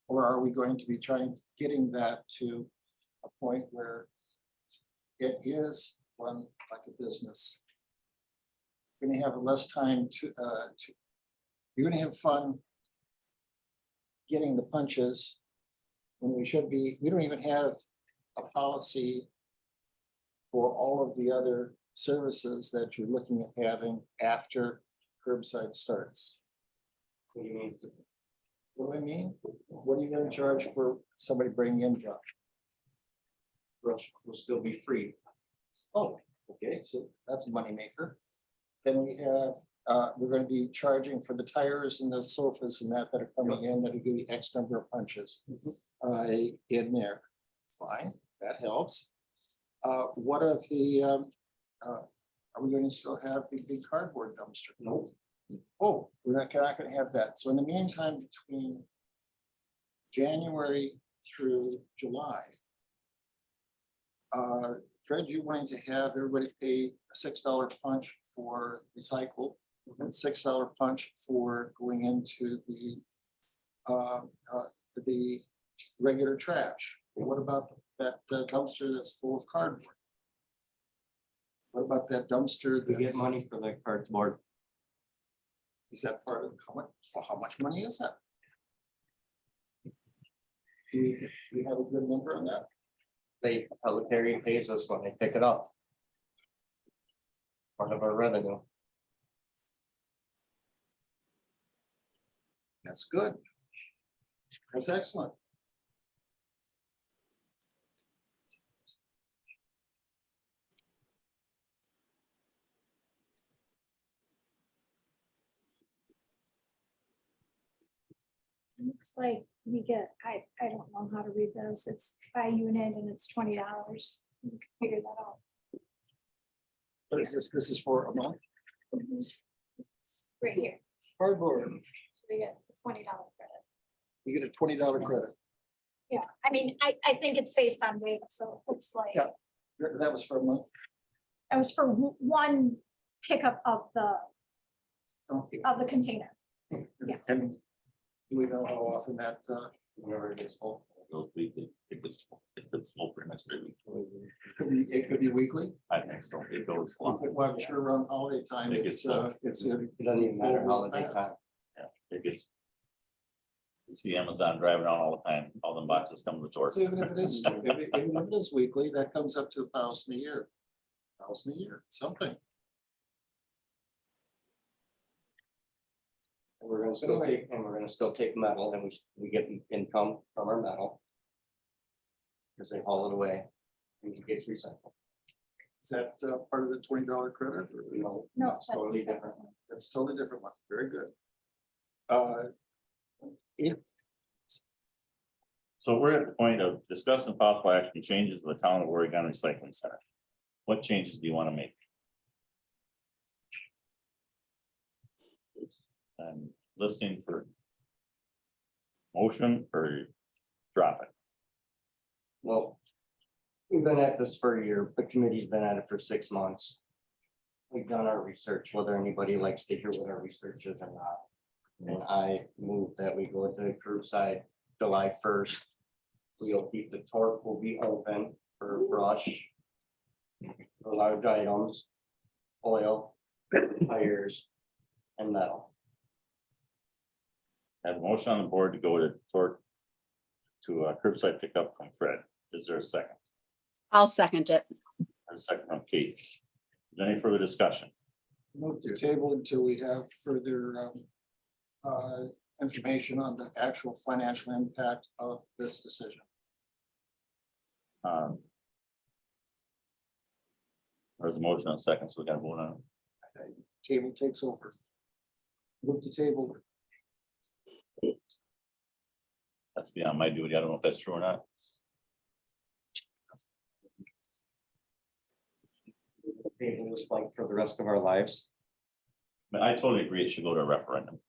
or are we going to be getting that to a point where it is run like a business? You're gonna have less time you're gonna have fun getting the punches when we don't even have a policy for all of the other services that you're looking at having after curbside starts. What do you mean? What do I mean? What are you gonna charge for somebody bringing in drugs? Will still be free. Oh, okay, so that's a moneymaker. Then we have, we're gonna be charging for the tires and the sofas and that are coming in, that are giving X number of punches. In there, fine, that helps. What of the, are we gonna still have the big cardboard dumpster? No. Oh, we're not gonna have that. So in the meantime, between January through July, Fred, you're going to have everybody pay a $6 punch for recycle and $6 punch for going into the regular trash. What about that dumpster that's full of cardboard? What about that dumpster? We get money for that cardboard. Is that part of how much money is that? Do you have a good number on that? Pelletary pays us when they pick it up. Part of our revenue. That's good. That's excellent. Looks like we get, I don't know how to read this. It's by unit and it's $20. You can figure that out. What is this? This is for a month? It's right here. Cardboard, So we get $20 credit. you get a $20 credit. Yeah, I mean, I think it's based on weight, so it looks like. Yeah. That was for a month. That was for one pickup of Okay. the container. Yes. And do we know how often that, Whenever it gets full, it goes weekly. If it's full, pretty much every week. it could be weekly? I think so. It goes long. Well, I'm sure around holiday time, It it's, gets full. it's. It doesn't even matter holiday time. Yeah, it gets. You see Amazon driving around all the time, all them boxes come to the door. So even if it is, even if it is weekly, that comes up to 1,000 a year. 1,000 a year, something. And we're gonna still take, and we're gonna still take metal, and we get income from our metal. Because they haul it away, and it gets recycled. Is that part of the $20 credit? Or No, No, that's totally that's a different. That's a totally different one. Very good. If So we're at the point of discussing possible action changes to the town of Oregon Recycling Center. What changes do you want to make? And listening for motion or drop it. Well, we've been at this for a year. The committee's been at it for 6 months. We've done our research, whether anybody likes to hear what our research is or not. And I move that we go to the curbside July 1st. We'll keep the torque will be open for brush. For large items, oil, tires, and metal. Have a motion on the board to go to curbside pickup from Fred. Is there a second? I'll second it. A second from Kate. Is there any further discussion? move to table until we have further information on the actual financial impact of this decision. There's a motion on second, so we gotta vote on it. Table takes over. Move to table. That's beyond my duty. I don't know if that's true or not. Table was like for the rest of our lives. But I totally agree it should go to a referendum,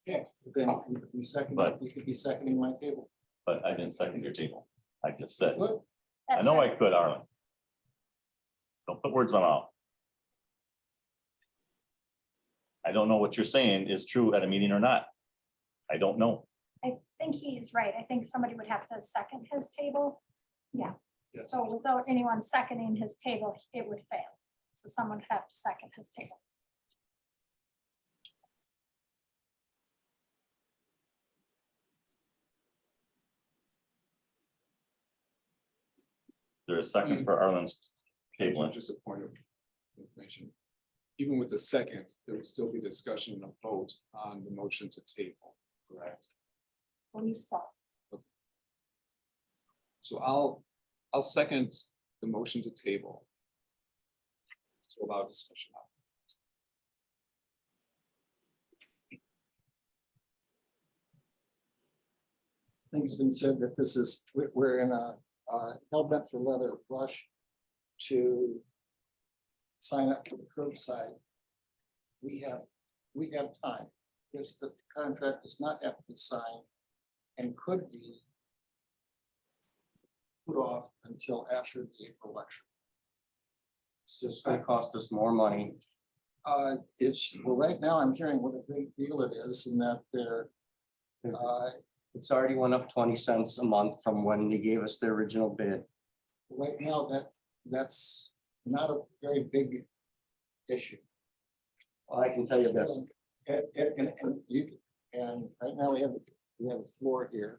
Yeah. Then you could be seconding, But- you could be seconding my table. but I didn't second your table. I just said, Look, I know I could, Arlen. Don't put words in my mouth. I don't know what you're saying is true at a meeting or not. I don't know. I think he's right. I think somebody would have to second his table. Yeah. Yes. So without anyone seconding his table, it would fail. So someone would have to second his table. There's a second for Arlen's table. Just a point of information. Even with a second, there would still be discussion and a vote on the motion to table, correct? Believe so. So I'll second the motion to table. To allow discussion. things been said that this is, we're in a hell bent for leather rush to sign up for the curbside. We have time. Yes, the contract does not have to be signed and could be put off until after the April election. It's just gonna cost us more money. It's, well, right now I'm hearing what a great deal it is and that they're, It's already went up 20 cents a month from when they gave us the original bid. right now that's not a very big issue. Well, I can tell you this, And right now we have the floor here.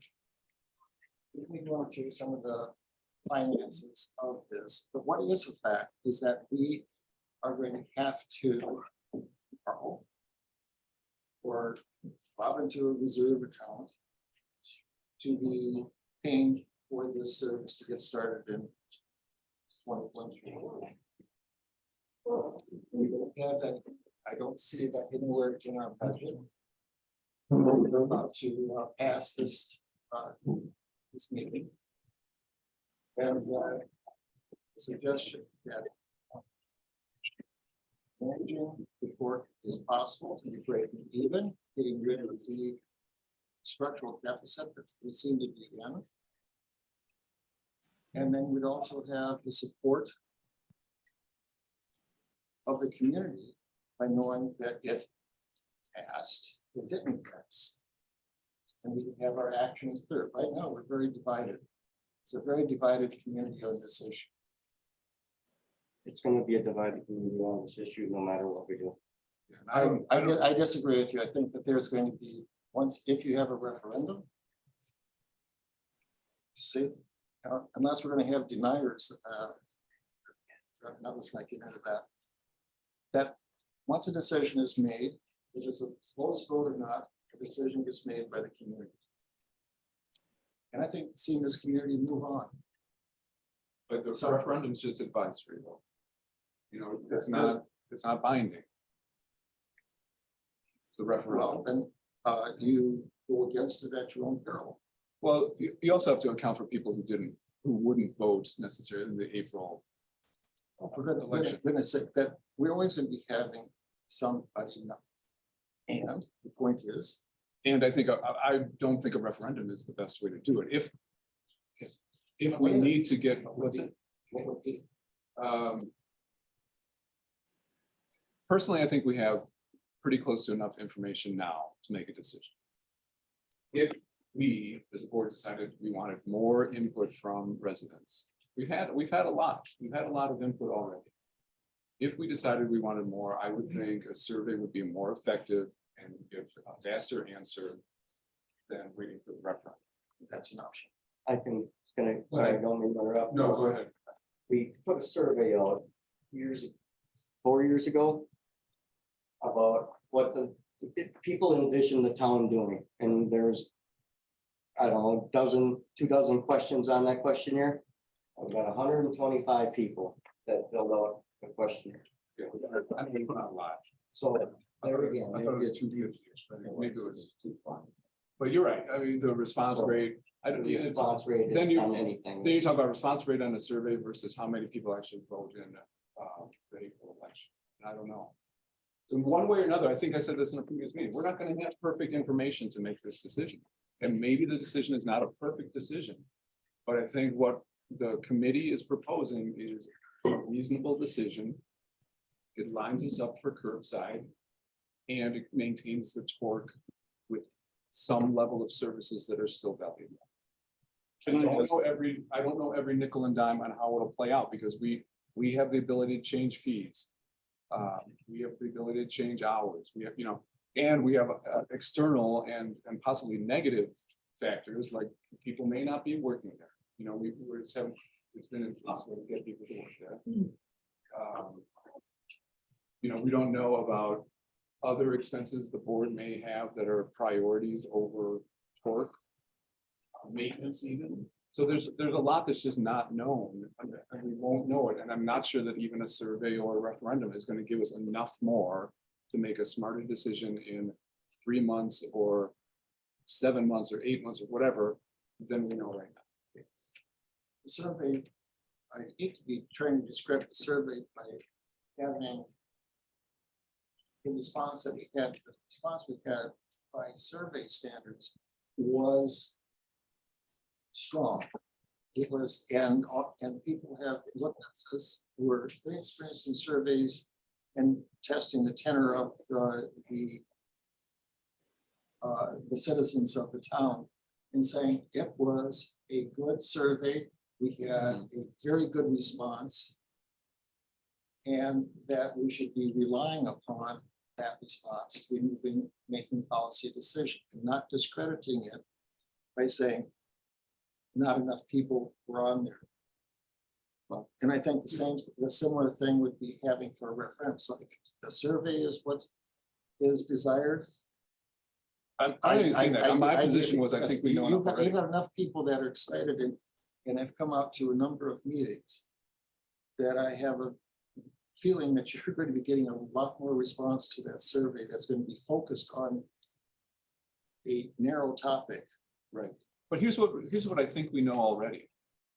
We go into some of the finances of this, but what is a fact is that we are going to have to borrow or bob into a reserve account to be paying for this service to get started in 2024. We don't have that. I don't see that anywhere in our budget. We're about to pass this meeting. And the suggestion that managing the work is possible to be breaking even, getting rid of the structural deficit that we seem to be in. And then we'd also have the support of the community by knowing that it passed, it didn't pass. And we can have our actions clear. Right now, we're very divided. It's a very divided community on this issue. it's gonna be a divided community on this issue, no matter what we do. I disagree with you. I think that there's going to be if you have a referendum, say, unless we're gonna have deniers, let's not get into that. That, once a decision is made, if it's a close vote or not, a decision gets made by the community. And I think seeing this community move on. But the So- referendum is just advisory though. You know, That's it's not binding. It's the Well, referendum. then, you go against it at your own peril. Well, you also have to account for people who wouldn't vote necessarily in the April. For goodness sake, that we're always gonna be having somebody not. And the point is, And I think, I don't think a referendum is the best way to do it. If we need to get, what's it? what would be, Personally, I think we have pretty close to enough information now to make a decision. If we, as a board, decided we wanted more input from residents, we've had a lot of input already. If we decided we wanted more, I would think a survey would be more effective and give a faster answer than waiting for the referendum. that's an option. I can, it's gonna, sorry, I don't mean to interrupt. No, go ahead. We put a survey out 4 years ago. About what the people envision the town doing, and there's, I don't know, 2 dozen questions on that questionnaire. I've got 125 people that filled out the questionnaire. I mean, we put out a lot. So there again. I thought it was 250, maybe it was 220. But you're right, I mean, the response rate, I don't, yeah, it's, Response rate then you- on anything. then you talk about response rate on a survey versus how many people actually vote in the April election. I don't know. In one way or another, I think I said this in a previous meeting, we're not gonna have perfect information to make this decision. And maybe the decision is not a perfect decision. But I think what the committee is proposing is a reasonable decision. It lines us up for curbside. And it maintains the torque with some level of services that are still valuable. I don't know every nickel and dime on how it'll play out, because we have the ability to change fees. We have the ability to change hours, we have, and we have external and possibly negative factors, like people may not be working there. It's been impossible to get people to work there. We don't know about other expenses the board may have that are priorities over torque. Maintenance even. So there's a lot that's just not known, and we won't know it. And I'm not sure that even a survey or a referendum is going to give us enough more to make a smarter decision in 3 months or 7 months or 8 months or whatever than we know right now. The survey, I hate to be trying to describe the survey by having the response that we had, the response we had by survey standards was strong. It was, and people have looked at this, who were very experienced in surveys and testing the tenor of the citizens of the town, and saying it was a good survey. We had a very good response, and that we should be relying upon that response to be making policy decisions, and not discrediting it by saying not enough people were on there. Well, and I think the similar thing would be having for a referendum. So if the survey is what is desired. I didn't see that. My position was, I think we know enough You've already. got enough people that are excited and have come out to a number of meetings that I have a feeling that you're going to be getting a lot more response to that survey that's going to be focused on a narrow topic. Right. But here's what I think we know already,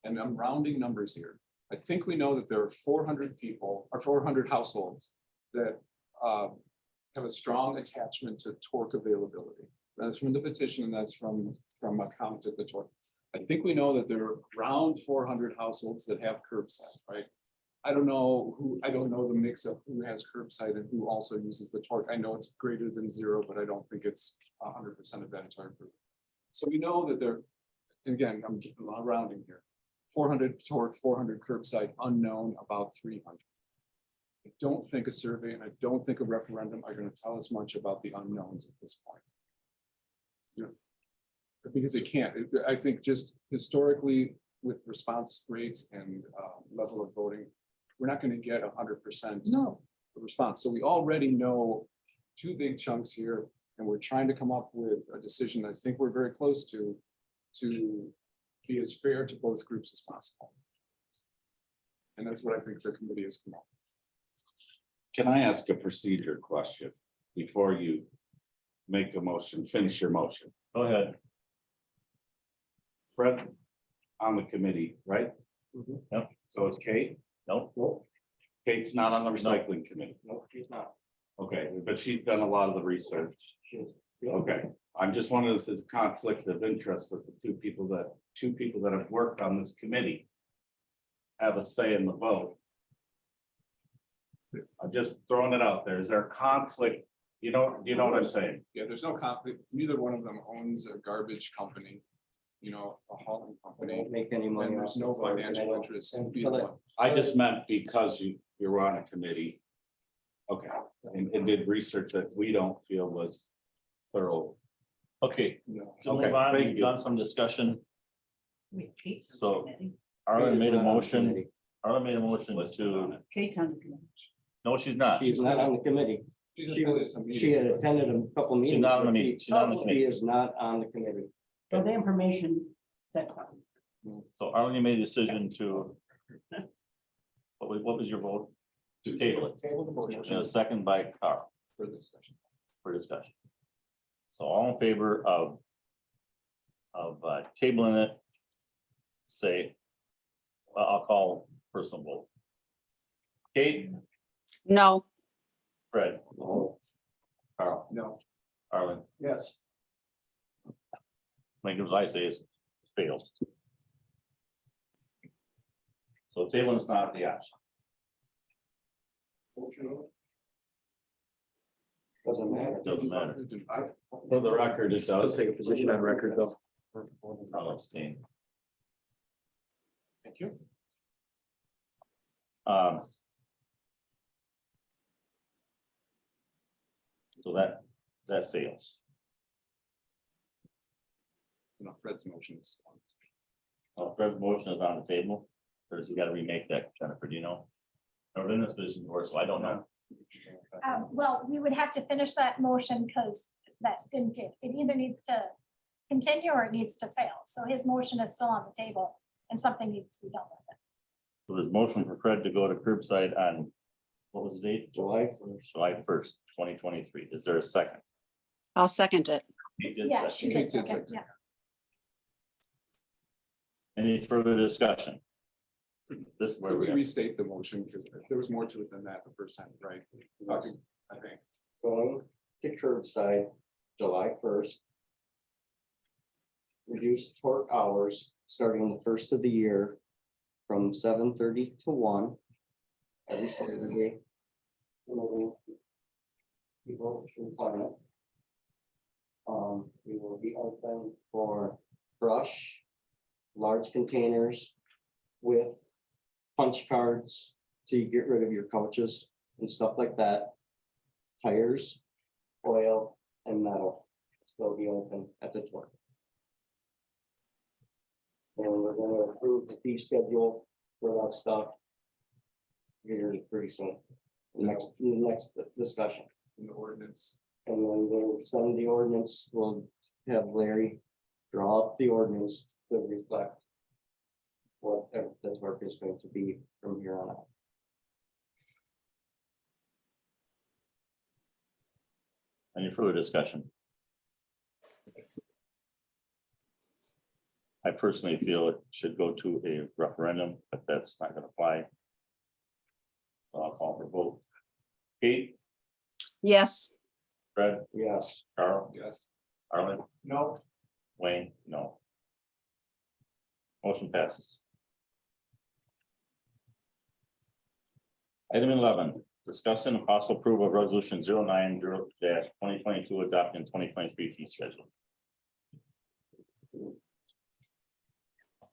and I'm rounding numbers here. I think we know that there are 400 people or 400 households that have a strong attachment to torque availability. That's from the petition, and that's from a count at the torque. I think we know that there are around 400 households that have curbside, right? I don't know the mix of who has curbside and who also uses the torque. I know it's greater than 0, but I don't think it's 100% of that entire group. So we know that there, again, I'm rounding here, 400 torque, 400 curbside, unknown about 300. I don't think a survey and I don't think a referendum are going to tell us much about the unknowns at this point. Because they can't. I think just historically with response rates and level of voting, we're not going to get 100% No, response. So we already know two big chunks here, and we're trying to come up with a decision I think we're very close to be as fair to both groups as possible. And that's what I think the committee has come up with. Can I ask a procedure question before you make a motion, finish your motion? Go ahead. Fred, on the committee, right? Yep. So is Kate? Nope. Nope, Kate's not on the recycling committee. nope, she's not. Okay, but she's done a lot of the research. She's- Okay, I'm just wondering if there's a conflict of interest with the two people that have worked on this committee have a say in the vote. I'm just throwing it out there. Is there a conflict? You know what I'm saying? Yeah, there's no conflict. Neither one of them owns a garbage company, a hauling We company. don't make any money. And there's off no the board, financial and I know- interest. and in either but one. I just meant because you're on a committee. Okay, and did research that we don't feel was thorough. Okay, No. to Okay, move on, thank we've you. done some discussion. Wait, Kate's on the So- committee. Arlen Kate is made a not on the motion. committee. Arlen made a motion to, Kate's on the committee. no, she's not. She's not on the committee. She's a She affiliate of some She had meeting. attended a couple meetings. She's not on the but meeting. She's not on the She committee. is not on the committee. So the information said something. So Arlen, you made a decision to. What was your vote? To table it. table the motion. And a second by Carl For the discussion. for discussion. So all in favor of tabling it, say, well, I'll call personal vote. Kate, No, Fred, No. Carl, No, Arlen, Yes, like as I say, it's failed. So tabling is not the option. Doesn't matter. Doesn't matter. For the record, it does. Take a position on record though. I'll abstain. thank you. So that fails. Fred's motion is. Fred's motion is on the table, or does he gotta remake that, Jennifer, do you know? I've been in this position before, so I don't know. Well, we would have to finish that motion because that didn't get, it either needs to continue or it needs to fail. So his motion is still on the table and something needs to be done with it. So there's motion for Fred to go to curbside on, what was the date? July 1st. July 1st, 2023. Is there a second? I'll second it. He did Yeah, second. she Kate did did second, second. yeah. Any further discussion? This is where Could we we're at. restate the motion because there was more to it than that the first time, right? I think. Going to curbside, July 1st. Reduce torque hours starting the first of the year from 7:30 to 1. Every Saturday. People from Planet. We will be open for brush, large containers with punch cards to get rid of your couches and stuff like that. Tires, oil, and metal still be open at the torque. And we're gonna approve the fee schedule for that stuff here pretty soon. Next discussion. In the ordinance. And then we'll send the ordinance, we'll have Larry draw up the ordinance to reflect what the torque is going to be from here on out. Any further discussion? I personally feel it should go to a referendum, but that's not gonna fly. So I'll call for vote. Kate, Yes, Fred, Yes. Carl, Yes. Arlen, No. Wayne, no. Motion passes. Item 11, discussing and possible approval of resolution 090-2022 adopting 2023 fee schedule.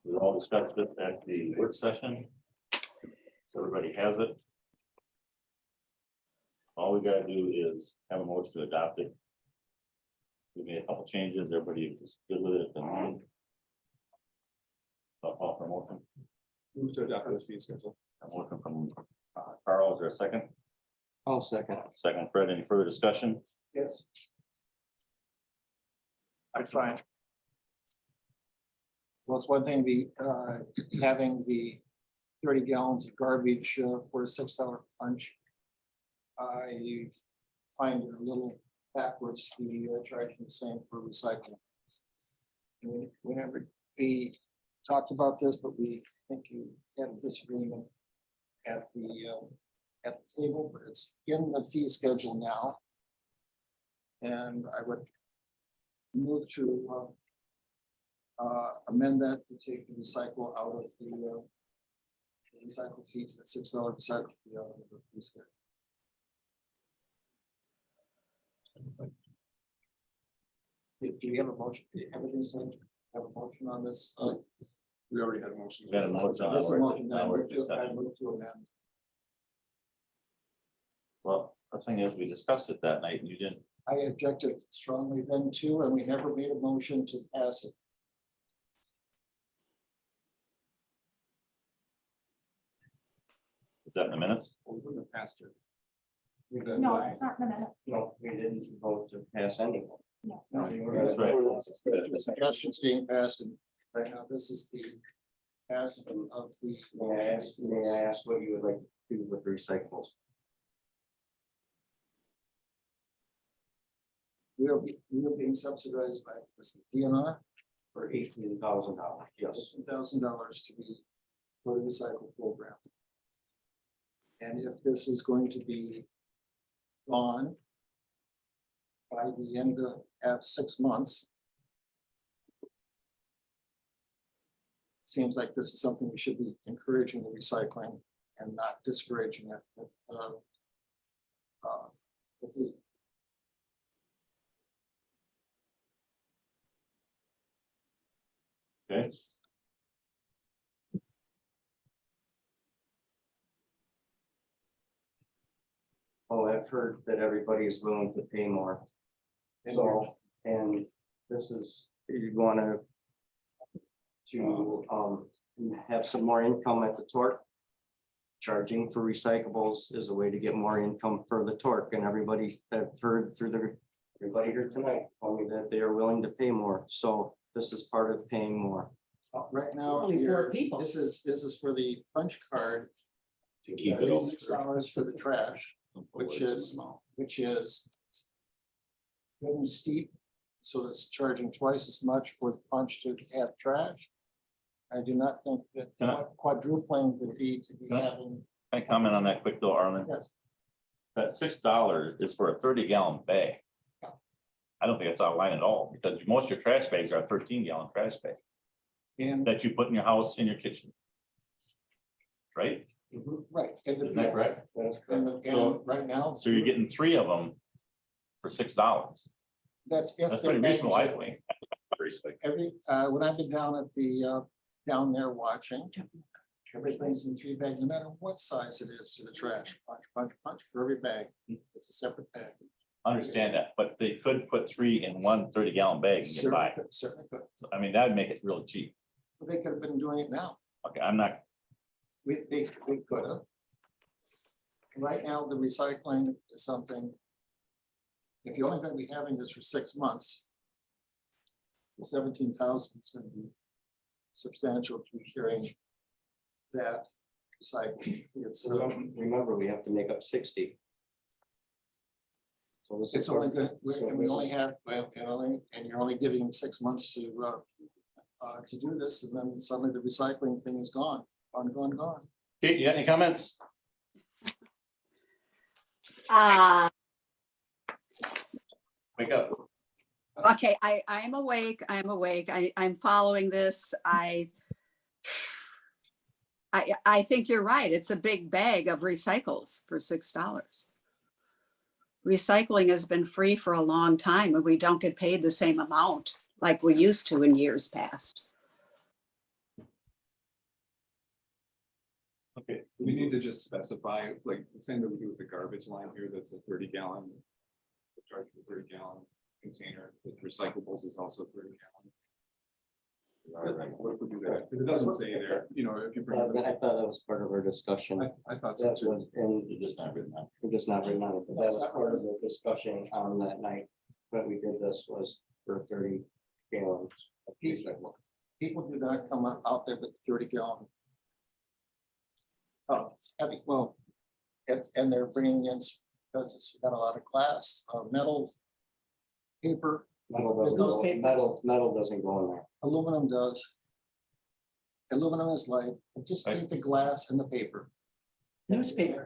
We all discussed it at the work session. So everybody has it. All we gotta do is have a motion to adopt it. We made a couple changes, everybody is good with it. And I'll call for a motion. Move to adopt the fee schedule. A motion from Carl, is there a second? I'll second. Second, Fred, any further discussion? Yes. I'm fine. Well, it's one thing be having the 30 gallons of garbage for a $6 punch. I find it a little backwards to be charging the same for recycling. Whenever we talked about this, but we think you had a disagreement at the table, but it's in the fee schedule now. And I would move to amend that to take the recycle out of the recycle fees, that $6 recycle fee out of the fee schedule. Do we have a motion? Everything's going to have a motion on this? We already had a motion. We had a motion on This is a it. motion that I Now we're move to- I discussing. move to amend. Well, the thing is, we discussed it that night and you didn't. I objected strongly then too, and we never made a motion to pass it. Is that in the minutes? We wouldn't have passed it. No, it's not in the minutes. No, we didn't vote to pass anything. No. No, That's right. the suggestion's being passed, and right now, this is the passing of the. May I ask what you would like to do with recyclables? We are being subsidized by this DNR For $18,000, yes. $1,000 to be for the recycle program. And if this is going to be gone by the end of 6 months, seems like this is something we should be encouraging the recycling and not discouraging it with the Okay. Oh, I've heard that everybody is willing to pay more. So, and this is, you wanna to have some more income at the torque. Charging for recyclables is a way to get more income for the torque, and everybody that heard through everybody here tonight told me that they are willing to pay more, so this is part of paying more. right now, Only four here, people. this is for the punch card. To keep it open. $6 for the trash, which is getting steep, so it's charging twice as much for the punch to have trash. I do not think that Can I- quadrupling the fee to be Can I- having, Can I comment on that quick though, Arlen? yes, That $6 is for a 30-gallon bag. I don't think it's out of line at all, because most of your trash bags are 13-gallon trash bags and, that you put in your house, in your kitchen. Right? right. and the- Isn't that correct? That's And, correct. and right now. So you're getting 3 of them for $6. That's if. That's they're pretty reasonable, I bagged think. Every, when I've been down at the, down there watching, everything's in 3 bags, no matter what size it is to the trash, punch for every bag. It's a separate bag. Understand that, but they could put 3 in one 30-gallon bag and get by. Certainly could. So, I mean, that'd make it real cheap. They could have been doing it now. Okay, I'm not, We could have. Right now, the recycling is something. If you're only gonna be having this for 6 months. The 17,000 is gonna be substantial to hearing that recycling. It's, Remember, we have to make up 60. So this is. it's only good, and we only have, well, and you're only giving them 6 months to do this, and then suddenly the recycling thing is gone, gone. Kate, you got any comments? Wake up. Okay, I am awake. I'm following this. I think you're right. It's a big bag of recycles for $6. Recycling has been free for a long time and we don't get paid the same amount like we used to in years past. Okay, We need to just specify, like, the same that we do with the garbage line here, that's a 30-gallon. Charge for 30-gallon. container with recyclables is also 30 gallon. Alright. What would do that? Because it doesn't say there, you know, if you bring. I thought that was part of our discussion. I thought so That too. was, and It's just not written down. we're just not right now, but that was part of the discussion on that night. When we did this was for 30 gallons. of recyclable. People do not come out there with 30-gallon. Oh, it's heavy. Well, and they're bringing in, because it's got a lot of glass, metal, paper, Metal doesn't go in there. aluminum does. Aluminum is light, just take the glass and the paper. Newspaper.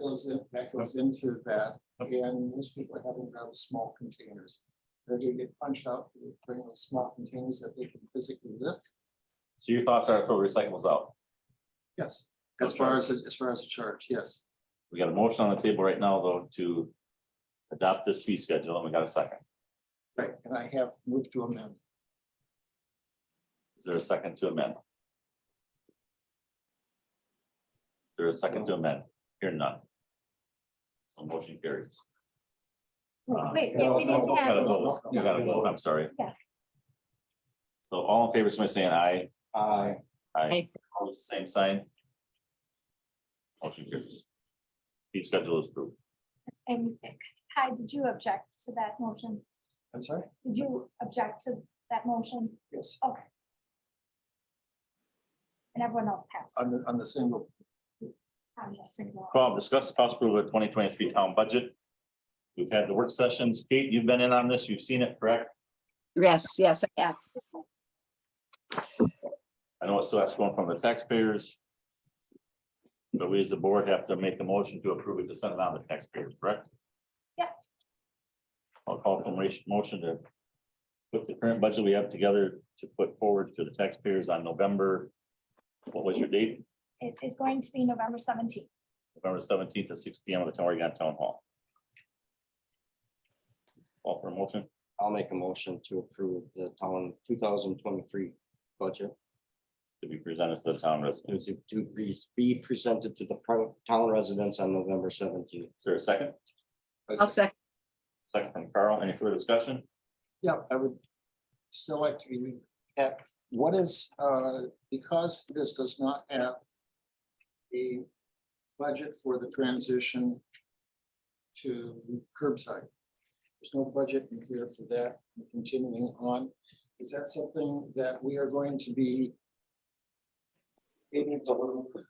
That goes into that, and most people are having rather small containers. They're gonna get punched out for bringing those small containers that they can physically lift. So your thoughts are throw recyclables out. Yes, as far as the charge, yes. We got a motion on the table right now, though, to adopt this fee schedule, and we got a second. Right, and I have moved to amend. Is there a second to amend? Is there a second to amend? Hear none. So motion carries. Wait, yeah, we need to We gotta have, vote. We gotta vote, I'm sorry. Yeah. So all in favor, somebody saying aye. Aye. Aye. Opposed, same sign. Motion carries. Fee schedule is approved. and Kai, did you object to that motion? I'm sorry? Did you object to that motion? Yes, Okay. And everyone else passed. on the single. I'm just single. 12, discuss the possible approval of 2023 town budget. We've had the work sessions. Kate, you've been in on this, you've seen it, correct? Yes, yes, I have. I know it still has to go from the taxpayers. But we as a board have to make a motion to approve it to send it on to taxpayers, correct? Yeah. I'll call for motion to put the current budget we have together to put forward to the taxpayers on November. What was your date? It is going to be November 17th. November 17th at 6 p.m. at the Oregon Town Hall. Call for a motion. I'll make a motion to approve the town 2023 budget. To be presented to the town residents. To be presented to the town residents on November 17th. Is there a second? I'll second. Second from Carl. Any further discussion? Yeah, I would still like to be at, what is, because this does not have a budget for the transition to curbside. There's no budget in here for that. Continuing on, is that something that we are going to be able to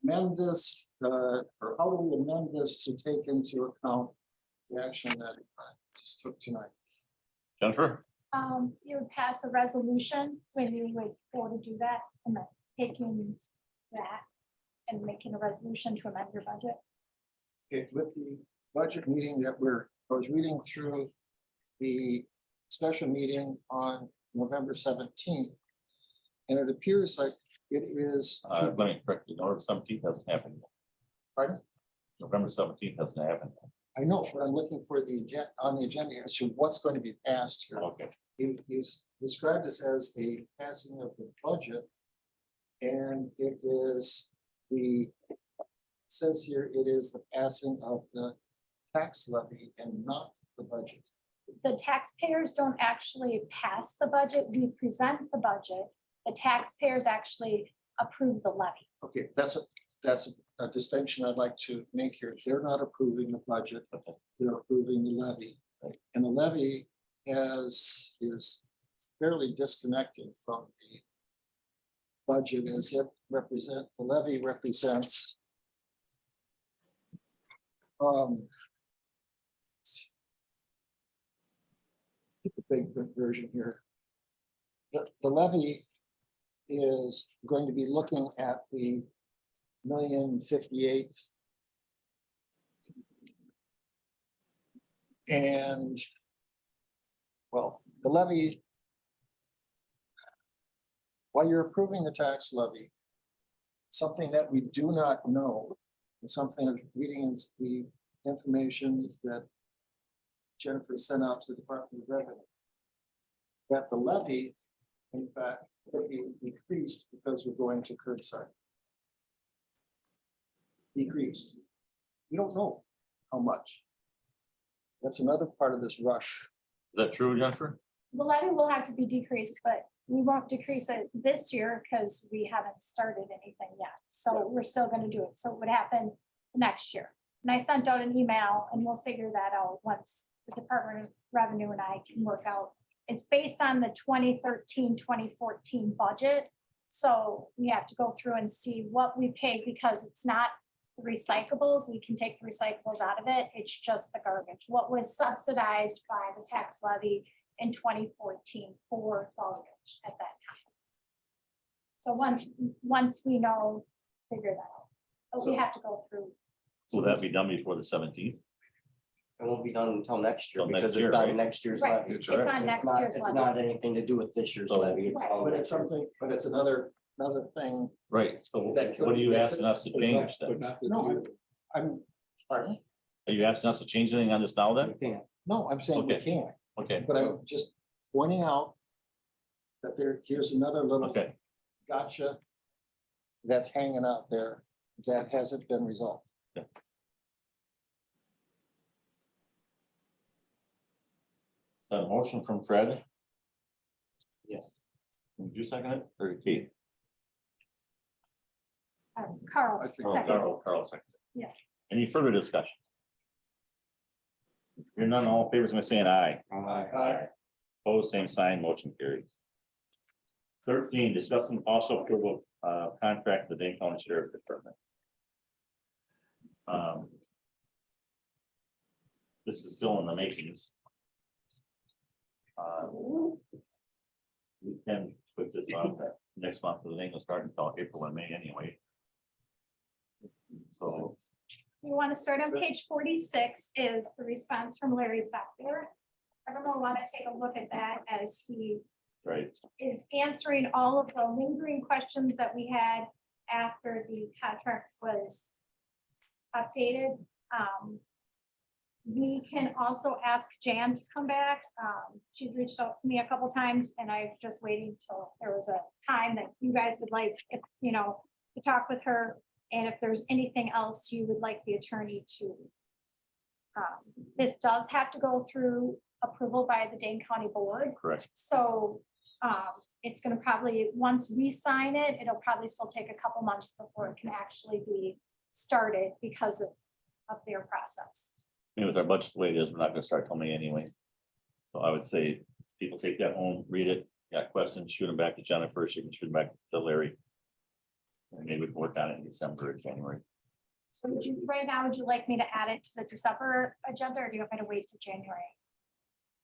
amend this, or how do we amend this to take into account the action that I just took tonight? Jennifer? You would pass a resolution when you would go to do that, and then taking that and making a resolution to amend your budget. Okay, with the budget meeting that I was reading through the special meeting on November 17th. And it appears like it is, Let me correct you. November 17th hasn't happened. yet. pardon? November 17th hasn't happened. yet. I know, but I'm looking for on the agenda as to what's going to be passed here. Okay. He's described this as a passing of the budget. And it is says here, it is the passing of the tax levy and not the budget. The taxpayers don't actually pass the budget. We present the budget. The taxpayers actually approve the levy. Okay, that's a distinction I'd like to make here. They're not approving the budget, they're approving the levy. And the levy is fairly disconnected from the budget as it the levy represents the big version here. The levy is going to be looking at the 1,058,000. And, well, the levy, while you're approving the tax levy, something that we do not know, and something I'm reading is the information that Jennifer sent out to the Department of Revenue, that the levy, in fact, will be decreased because we're going to curbside. Decreased. We don't know how much. That's another part of this rush that true, Jennifer? The levy will have to be decreased, but we won't decrease it this year because we haven't started anything yet. So we're still gonna do it. So it would happen next year. And I sent out an email and we'll figure that out once the Department of Revenue and I can work out. It's based on the 2013-2014 budget. So we have to go through and see what we pay because it's not the recyclables. We can take the recyclables out of it. It's just the garbage. What was subsidized by the tax levy in 2014 for garbage at that time. So once we know, figure that out. But we have to go through. Will that be done before the 17th? It won't be done until next year Till next because year, it's not right? next year's Right, levy. it's on next year's It's levy. not anything to do with this year's So- levy. Right. But it's something, but it's another thing. Right, so That could- what are you asking us to But change not- then? But not this No, year. I'm, pardon? Are you asking us to change anything on this now then? You can't. No, I'm saying we Okay. can't, Okay, but I'm just pointing out that here's another little okay, gotcha that's hanging out there that hasn't been resolved. so a motion from Fred, Yes. would you second it, or Kate? Carl. I think- Oh, second. Carl seconds. it. Yeah. Any further discussion? You're none, all in favor, by saying aye. Aye. Opposed, same sign, motion carries. 13, discussing also approval of contract with the Dane County Sheriff Department. This is still in the makings. We can put this on next month, but it ain't gonna start until April and May anyway. So, You want to start on page 46 is the response from Larry back there. Everyone want to take a look at that as he right, is answering all of the lingering questions that we had after the contract was updated. We can also ask Jan to come back. She's reached out to me a couple times and I'm just waiting till there was a time that you guys would like, if, you know, to talk with her. And if there's anything else you would like the attorney to. This does have to go through approval by the Dane County Board. correct. So it's gonna probably, once we sign it, it'll probably still take a couple months before it can actually be started because of their process. I mean, with our budget the way it is, we're not gonna start till May anyway. So I would say, people take that home, read it, got questions, shoot them back to Jennifer, she can shoot them back to Larry. And maybe we can work on it in December or January. So would you, right now, would you like me to add it to the December agenda or do you want me to wait for January?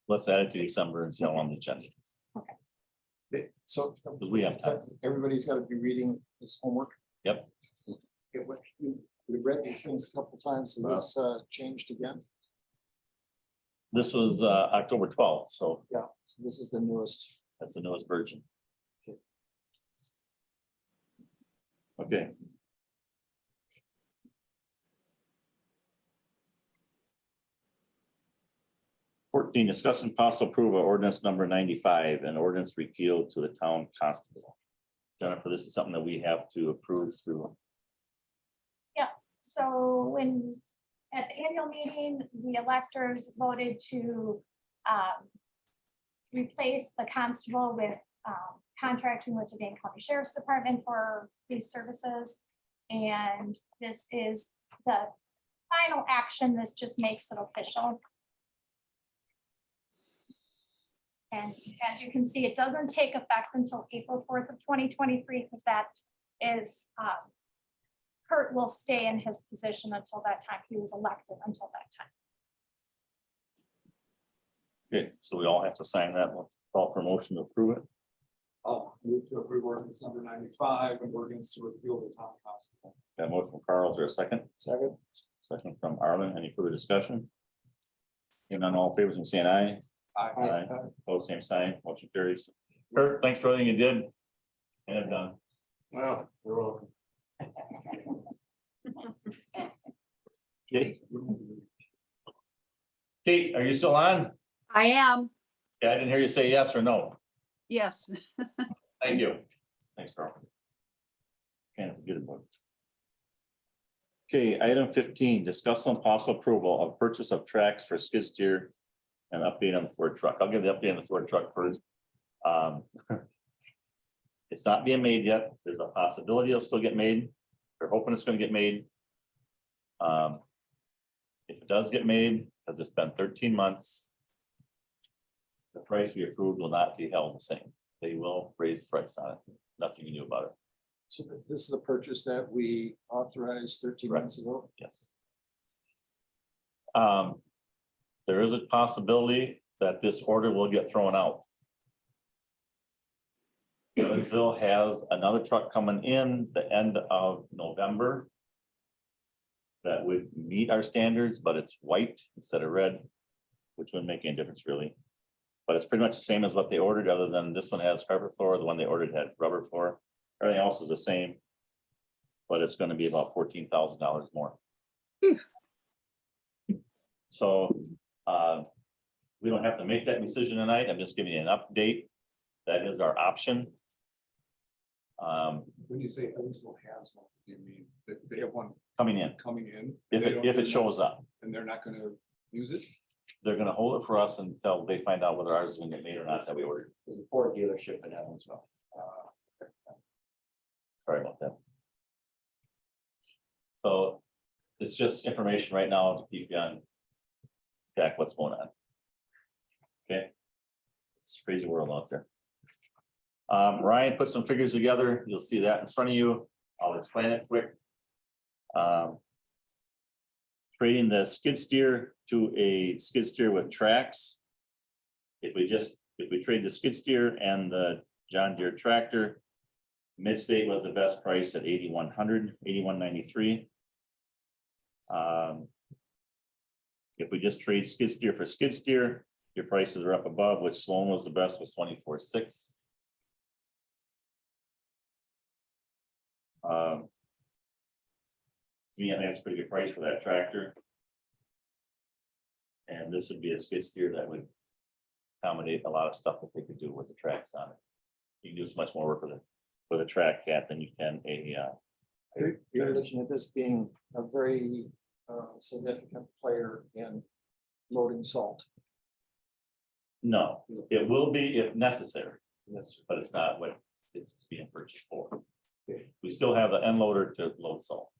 Let's add it to December and see how long the agenda is. Okay, so Because we have time. everybody's got to be reading this homework. Yep. We've read these things a couple times. Has this changed again? This was October 12th, so Yeah, so this is the newest. that's the newest version. Okay. Fourteen, discussing possible approval of ordinance number 95, an ordinance repealed to the town constable. Jennifer, this is something that we have to approve through. So when, at the annual meeting, the electors voted to replace the constable with contracting with the Dane County Sheriff's Department for these services. And this is the final action. This just makes it official. And as you can see, it doesn't take effect until April 4th of 2023, because that is Kurt will stay in his position until that time. He was elected until that time. Okay, so we all have to sign that one. Call for motion to approve it. I'll move to approve ordinance number 95 and ordinance to repeal the town constable. Got a motion from Carl, is there a second? Second. Second from Arlen, any further discussion? Hearing none, all in favor, saying aye. Aye. Both same sign, motion carries. Kurt, thanks for everything you did. And I'm done. Well, you're welcome. Kate? Kate, are you still on? I am, Yeah, I didn't hear you say yes or no. yes. Thank you. Thanks, Carl. Can't forget about it. Okay, item 15, discuss on possible approval of purchase of tracks for skid steer an update on the Ford truck. I'll give the update on the Ford truck first. It's not being made yet. There's a possibility it'll still get made. They're hoping it's gonna get made. If it does get made, because it's been 13 months, the price we approved will not be held the same. They will raise the price on it. Nothing you can do about it. So this is a purchase that we authorized 13 months ago. Yes. There is a possibility that this order will get thrown out. Evansville has another truck coming in the end of November. That would meet our standards, but it's white instead of red, which wouldn't make any difference really. But it's pretty much the same as what they ordered, other than this one has carpet floor, the one they ordered had rubber floor. Everything else is the same. But it's gonna be about $14,000 more. So, we don't have to make that decision tonight. I'm just giving you an update. That is our option. When you say Evansville has one, do you mean that they have one Coming in, coming in? if They it, don't- if they're it not- shows up, And they're not gonna use it? they're gonna hold it for us until they find out whether ours is gonna get made or not that we ordered. There's a Ford dealership in Evansville. Sorry about that. So it's just information right now to keep you on track what's going on. Okay. It's a crazy world out there. Ryan put some figures together. You'll see that in front of you. I'll explain it quick. Trading the skid steer to a skid steer with tracks. If we trade the skid steer and the John Deere tractor, Midstate was the best price at 8,100, 8,193. If we just trade skid steer for skid steer, your prices are up above, which Sloan was the best, was 24,600. To me, I think that's a pretty good price for that tractor. And this would be a skid steer that would accommodate a lot of stuff that they could do with the tracks on it. You can do so much more work with a track cat than you can You're looking at this being a very significant player in loading salt. No, it will be if necessary. Yes, but it's not what it's being purchased for. We still have the end loader to load salt.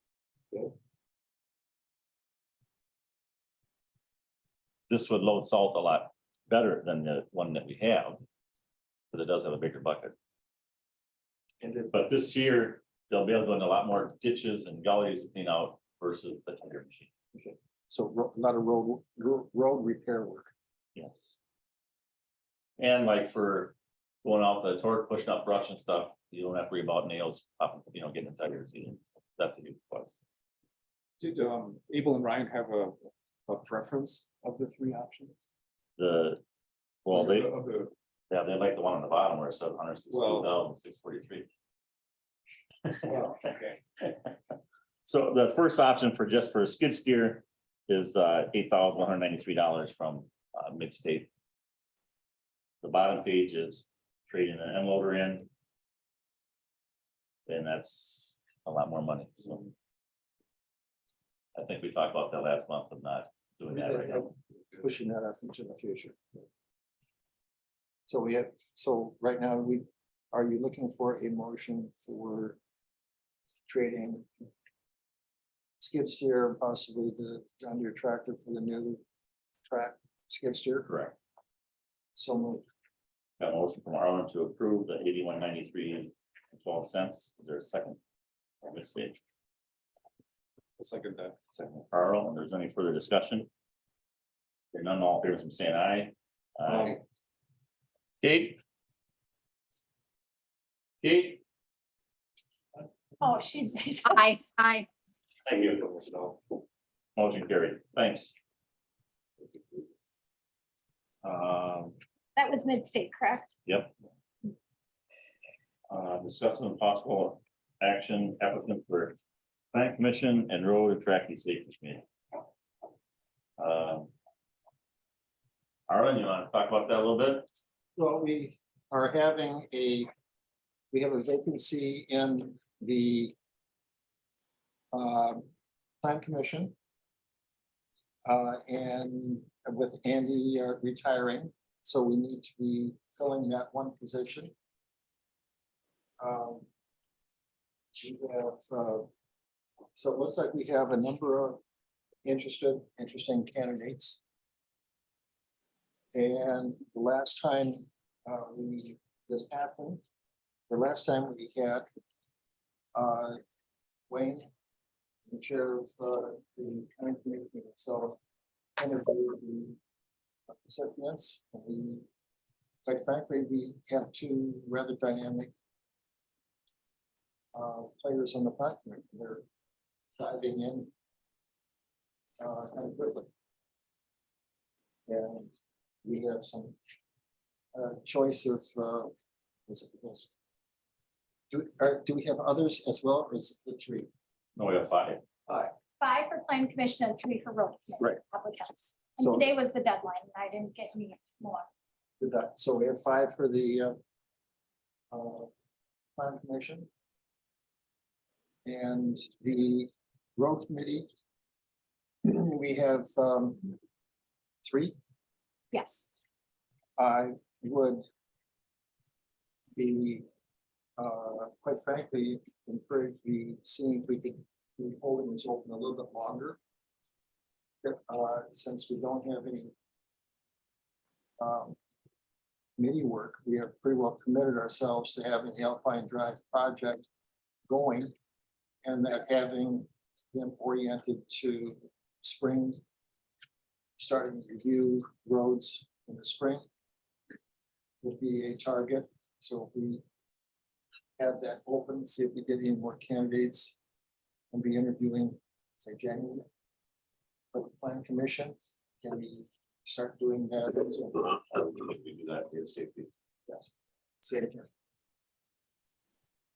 This would load salt a lot better than the one that we have. But it does have a bigger bucket. But this year, they'll be able to go into a lot more ditches and gullies to clean out versus the tender machine. So a lot of road repair work. Yes. And like for going off the torque, pushing up brush and stuff, you don't have to worry about nails popping, getting in tires either. So that's a huge plus. Did Abel and Ryan have a preference of the three options? Well, they Of the- like the one on the bottom where it says 162,643. well, okay. So the first option for just for a skid steer is $8,193 from Midstate. The bottom page is trading an end loader in. And that's a lot more money, so. I think we talked about that last month of not doing that right now. Pushing that off into the future. So right now, are you looking for a motion for trading skid steer, and possibly the John Deere tractor for the new track skid steer? Correct. So moved. Got a motion from Arlen to approve the 81.93 Is there a second? Midstate. I'll second that. Second, Carl, and there's any further discussion? Hearing none, all in favor, from saying aye. Aye. Kate? Kate? Oh, she's. Aye. Thank you. Motion carried, thanks. That was Midstate, correct? Yep. Discussing possible action applicant for Planning Commission and Road and Traffic Safety Committee. Arlen, you want to talk about that a little bit? Well, we are having we have a vacancy in the Plan Commission. And with Andy retiring, so we need to be filling that one position. We have, so it looks like we have a number of interesting candidates. And the last time this happened, the last time we had Wayne, the chair of the county committee, so interviewed the recipients. And we, quite frankly, we have two rather dynamic players on the platform. They're diving in kind of quickly. And we have some choice of do we have others as well, or is it the three? No, we have 5. Five. 5 for plan commission and 3 for road. committee Right. Applicants. So- And today was the deadline, and I didn't get any more. Good, so we have 5 for the plan commission. And the road committee, we have 3. Yes. I would be, quite frankly, encourage the seeing if we could be holding this open a little bit longer. Since we don't have any committee work, we have pretty well committed ourselves to having the Alpine Drive project going, and that having them oriented to spring, starting to review roads in the spring would be a target. So if we have that open, see if we get any more candidates and be interviewing, say, January. For the plan commission, can we start doing that? We do that ASAP. Yes. Say it again.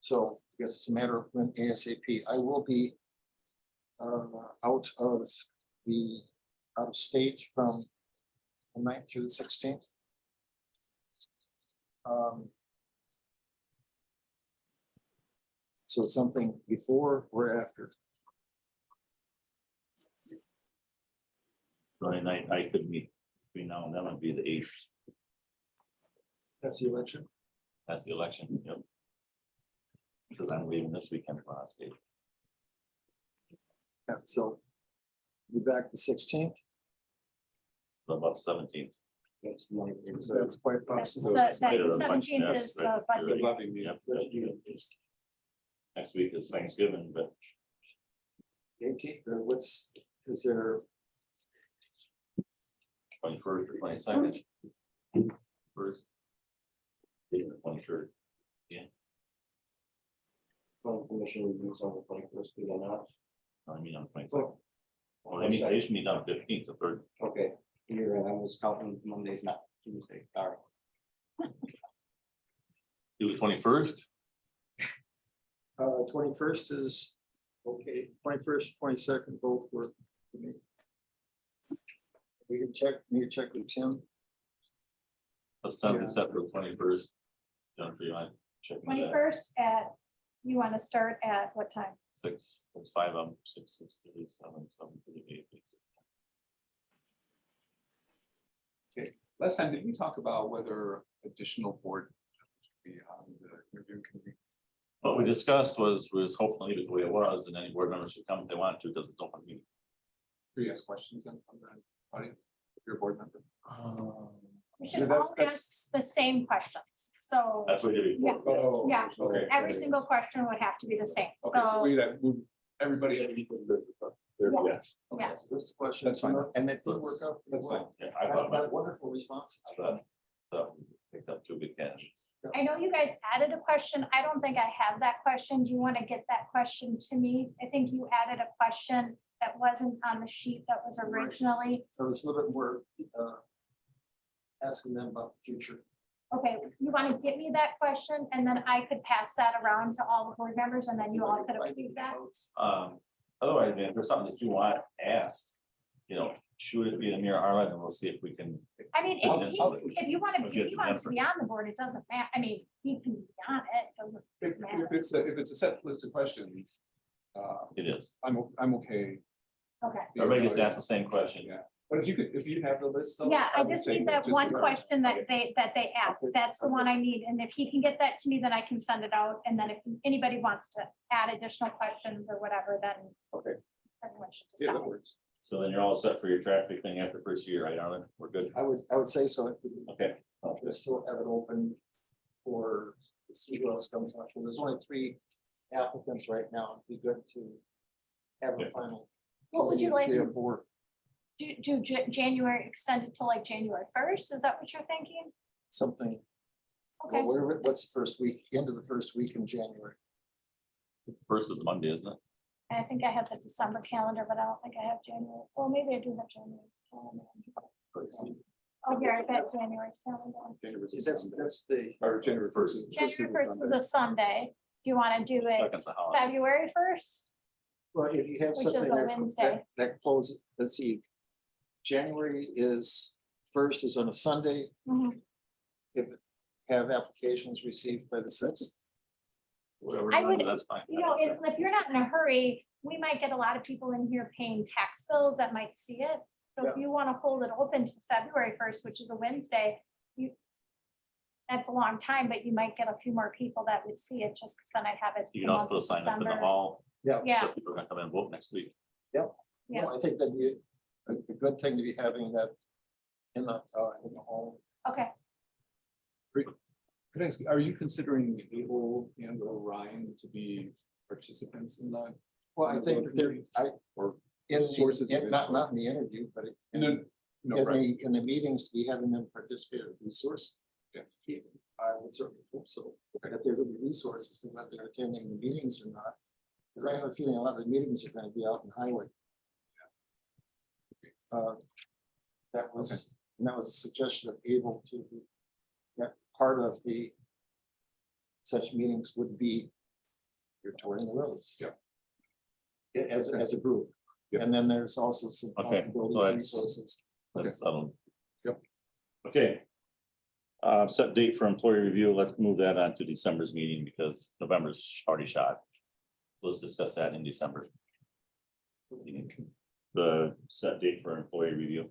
So I guess it's a matter of when ASAP. I will be out of state from the 9th through the 16th. So something before or after? The only night I could meet between now and then would be the 8th. That's the election. That's the election, yep. Because I'm leaving this weekend for our state. Yeah, so be back the 16th. About 17th. So that's quite That's possible. the Later in the month, 17th yes, is the right, budget. right. Yep. Next week is Thanksgiving, but 18th, or is there? 21st or 22nd. First. 23rd. Commission meetings on the 21st, we do not. I mean, on 22nd. Well, they should meet on the 15th, the 3rd. Okay, here, I was counting Mondays, not Tuesday, sorry. Do the 21st. 21st is, okay, 21st, 22nd, both work for me. We can check with Tim. Let's time it set for the 21st. Jennifer, you want to check? into that? 21st at, you want to start at what time? 6, it's 5 of them, 6, 6:30, 7, 7:38. Last time, did we talk about whether additional board members would be on the interviewing committee? What we discussed was hopefully the way it was, and any board members should come if they want to, because it's open meeting. Could you ask questions then from the audience, if you're a board member? We should all ask the same questions. So That's what you Yeah. do. Oh, Yeah. okay. every single question would have to be the same. Okay, so So we would, everybody had equal. Yes. Yeah. So this question. That's fine. And it did work out. That's fine. Yeah, I I thought, got wonderful response. I thought, picked up 2 big candidates. I know you guys added a question. I don't think I have that question. Do you want to get that question to me? I think you added a question that wasn't on the sheet that was originally. So it's a little bit more asking them about the future. Okay, you want to give me that question and then I could pass that around to all the board members and then you all could approve that? Otherwise, man, if there's something that you want asked, shoot it via Amir Arlen, and we'll see if we can. I mean, I'll- if I'll- you want to, I'll if get he the wants to answer. be on the board, it doesn't matter. I mean, he can be on it, it doesn't matter. If it's a set list of questions, It is. I'm okay Okay. Everybody gets asked the same question. Yeah, but if you have the list. though, Yeah, I would just say need that just one so question that okay. they asked. That's the one I need. And if he can get that to me, then I can send it out. And then if anybody wants to add additional questions or whatever, then. Okay. Everyone should Yeah, that decide. works. So then you're all set for your traffic thing after first year, right, Arlen? We're good. I would say so. Okay. Let's still have it open for, to see who else comes up, because there's only 3 applicants right now. It'd be good to have a Yeah. final. What would you like? 3 or 4, Do January, extend it to like January 1st? Is that what you're thinking? something. Okay. What's the first week, end of the first week in January? First is Monday, isn't it? I think I have the December calendar, but I don't think I have January. Well, maybe I do have January. calendar. Oh, here, I got January's calendar. January's a That's, Sunday. that's the, Or January first is. January 1st is a Sunday. Do you want to do it Second's a holiday. February 1st? well, if you have Which is something a that, Wednesday. that closes, let's see. January is, 1st is on a Sunday. Mhm. If have applications received by the 6th. Whatever, I would- that's fine. You know, if you're not in a hurry, we might get a lot of people in here paying tax bills that might see it. So if you want to hold it open to February 1st, which is a Wednesday, that's a long time, but you might get a few more people that would see it just because then I'd have it. You the can also month put a of sign up in the December. hall. Yeah. Yeah, So people are gonna come in and vote next week. Yeah. Well, I think that'd be a good thing to be having that in the hall. okay. Could I ask, are you considering Able and or Ryan to be participants in that? Well, I think that there, Or in sources the, of not in the interview, but in no, no, right, the meetings, to be having them participate in resource. Yeah. I would certainly hope so, that there will be resources, and whether they're attending the meetings or not. Because I have a feeling a lot of the meetings are gonna be out in highway. That was, and that was a suggestion of Able to be, that part of the such meetings would be you're touring the roads. Yeah. As a group. Yeah. And then there's also some Okay, possibility so of that's- resources. That's settled. Yep. Okay. Set date for employee review. Let's move that on to December's meeting because November's already shot. So let's discuss that in December. The set date for employee review.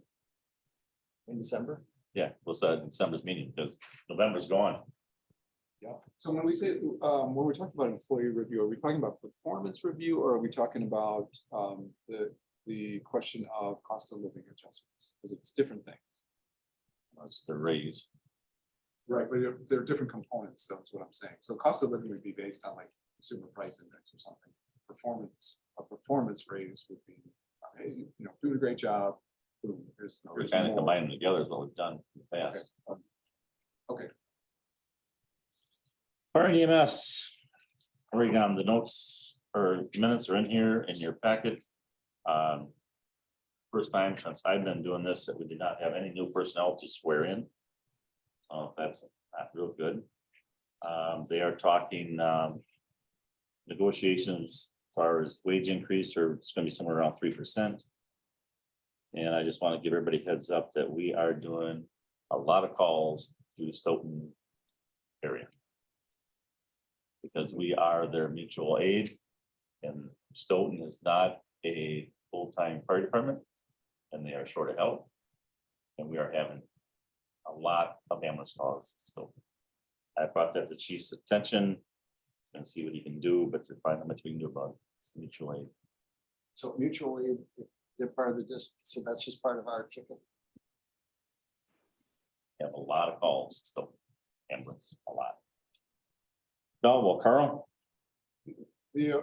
In December? Yeah, we'll set December's meeting because November's gone. so when we say, when we're talking about employee review, are we talking about performance review or are we talking about the question of cost of living adjustments? Because it's different things. That's the raise. Right, but there are different components, that's what I'm saying. So cost of living would be based on like consumer price index or something. A performance raise would be, hey, you know, doing a great job. Boom, here's We're kind of more. combining them together is what we've done in the Okay. past. Okay, Fire and EMS. Oregon, the notes or minutes are in here in your packet. First time since I've been doing this that we did not have any new personnel to swear in. So that's not real good. They are talking negotiations as far as wage increase, or it's gonna be somewhere around 3%. And I just want to give everybody heads up that we are doing a lot of calls to Stoughton area. Because we are their mutual aid, and Stoughton is not a full-time fire department, and they are short of help. And we are having a lot of ambulance calls to Stoughton. I brought that to chief's attention, and see what he can do, but they're finding much we can do about this mutual aid. So mutual aid, if they're part of the district, so that's just part of our ticket. We have a lot of calls, still ambulance, a lot. No, well, Carl, the,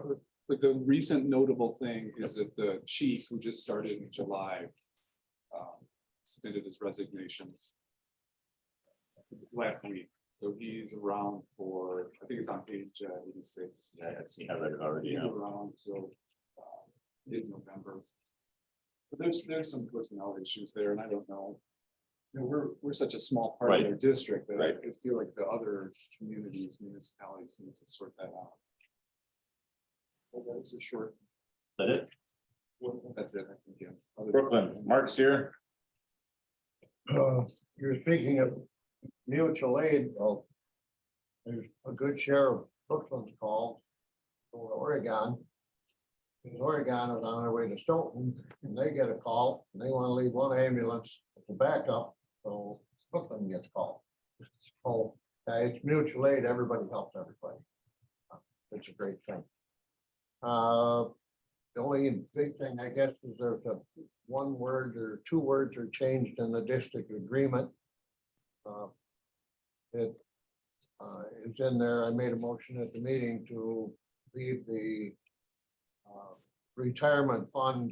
like the recent notable thing is that the chief who just started in July submitted his resignation last week. So he's around for, I think it's on page 86. yeah, I see, I read it already. He's Yeah. around, so mid-November. But there's some personnel issues there, and I don't know. You know, we're such a small part of Right. our district that Right. I feel like the other communities, municipalities need to sort that out. Well, that's a short, Is that it? that's it, I think, yeah. Other than- Brooklyn, Mark's here. You're speaking of mutual aid, though. There's a good share of Brooklyn's calls for Oregon. in Oregon is on their way to Stoughton, and they get a call, and they wanna leave one ambulance as a backup, so Brooklyn gets called. So, it's mutual aid, everybody helps everybody. It's a great thing. The only big thing, I guess, is there's a one word or two words are changed in the district agreement. It is in there. I made a motion at the meeting to leave the retirement fund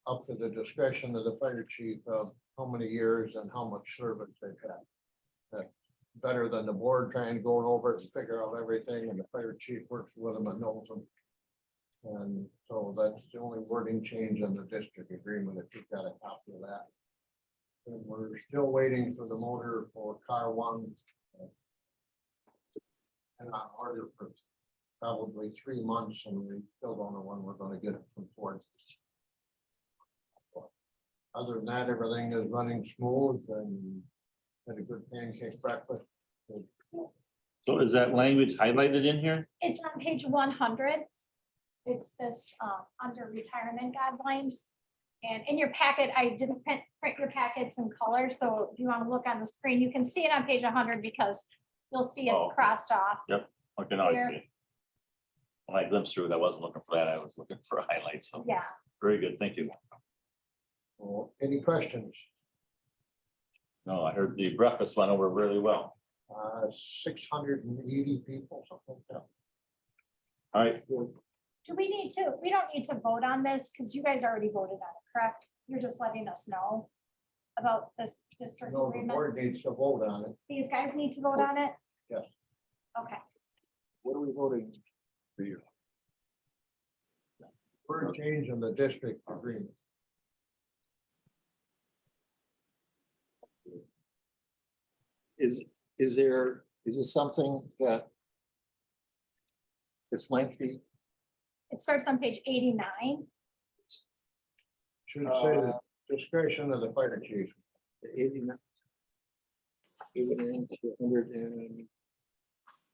up to the discretion of the fire chief of how many years and how much service they've had. That's better than the board trying to go over it and figure out everything, and the fire chief works with them and knows them. And so that's the only wording change in the district agreement, if you've got a copy of that. And we're still waiting for the motor for car one. And on order for probably 3 months, and we still don't know when we're gonna get it from Ford. Other than that, everything is running smooth and had a good pancake breakfast. So is that language highlighted in here? It's on page 100. It's this under retirement guidelines. And in your packet, I didn't print your packets in color, so if you want to look on the screen, you can see it on page 100 because you'll see Oh. it's crossed off. Okay, now I Here. see. When I glimpsed through it, I wasn't looking for that. I was looking for highlights. So Yeah, very good. Thank you. Well, any questions? No, I heard the breakfast went over really well. 680 people, something like that. All right, do we need to, we don't need to vote on this because you guys already voted on it, correct? You're just letting us know about this district No, the agreement. board needs to vote on it. These guys need to vote on it? Yes. Okay, What are we voting for you? We're changing the district agreement. Is this something that is lengthy? it starts on page 89. Should say the discretion of the fire chief. 89 to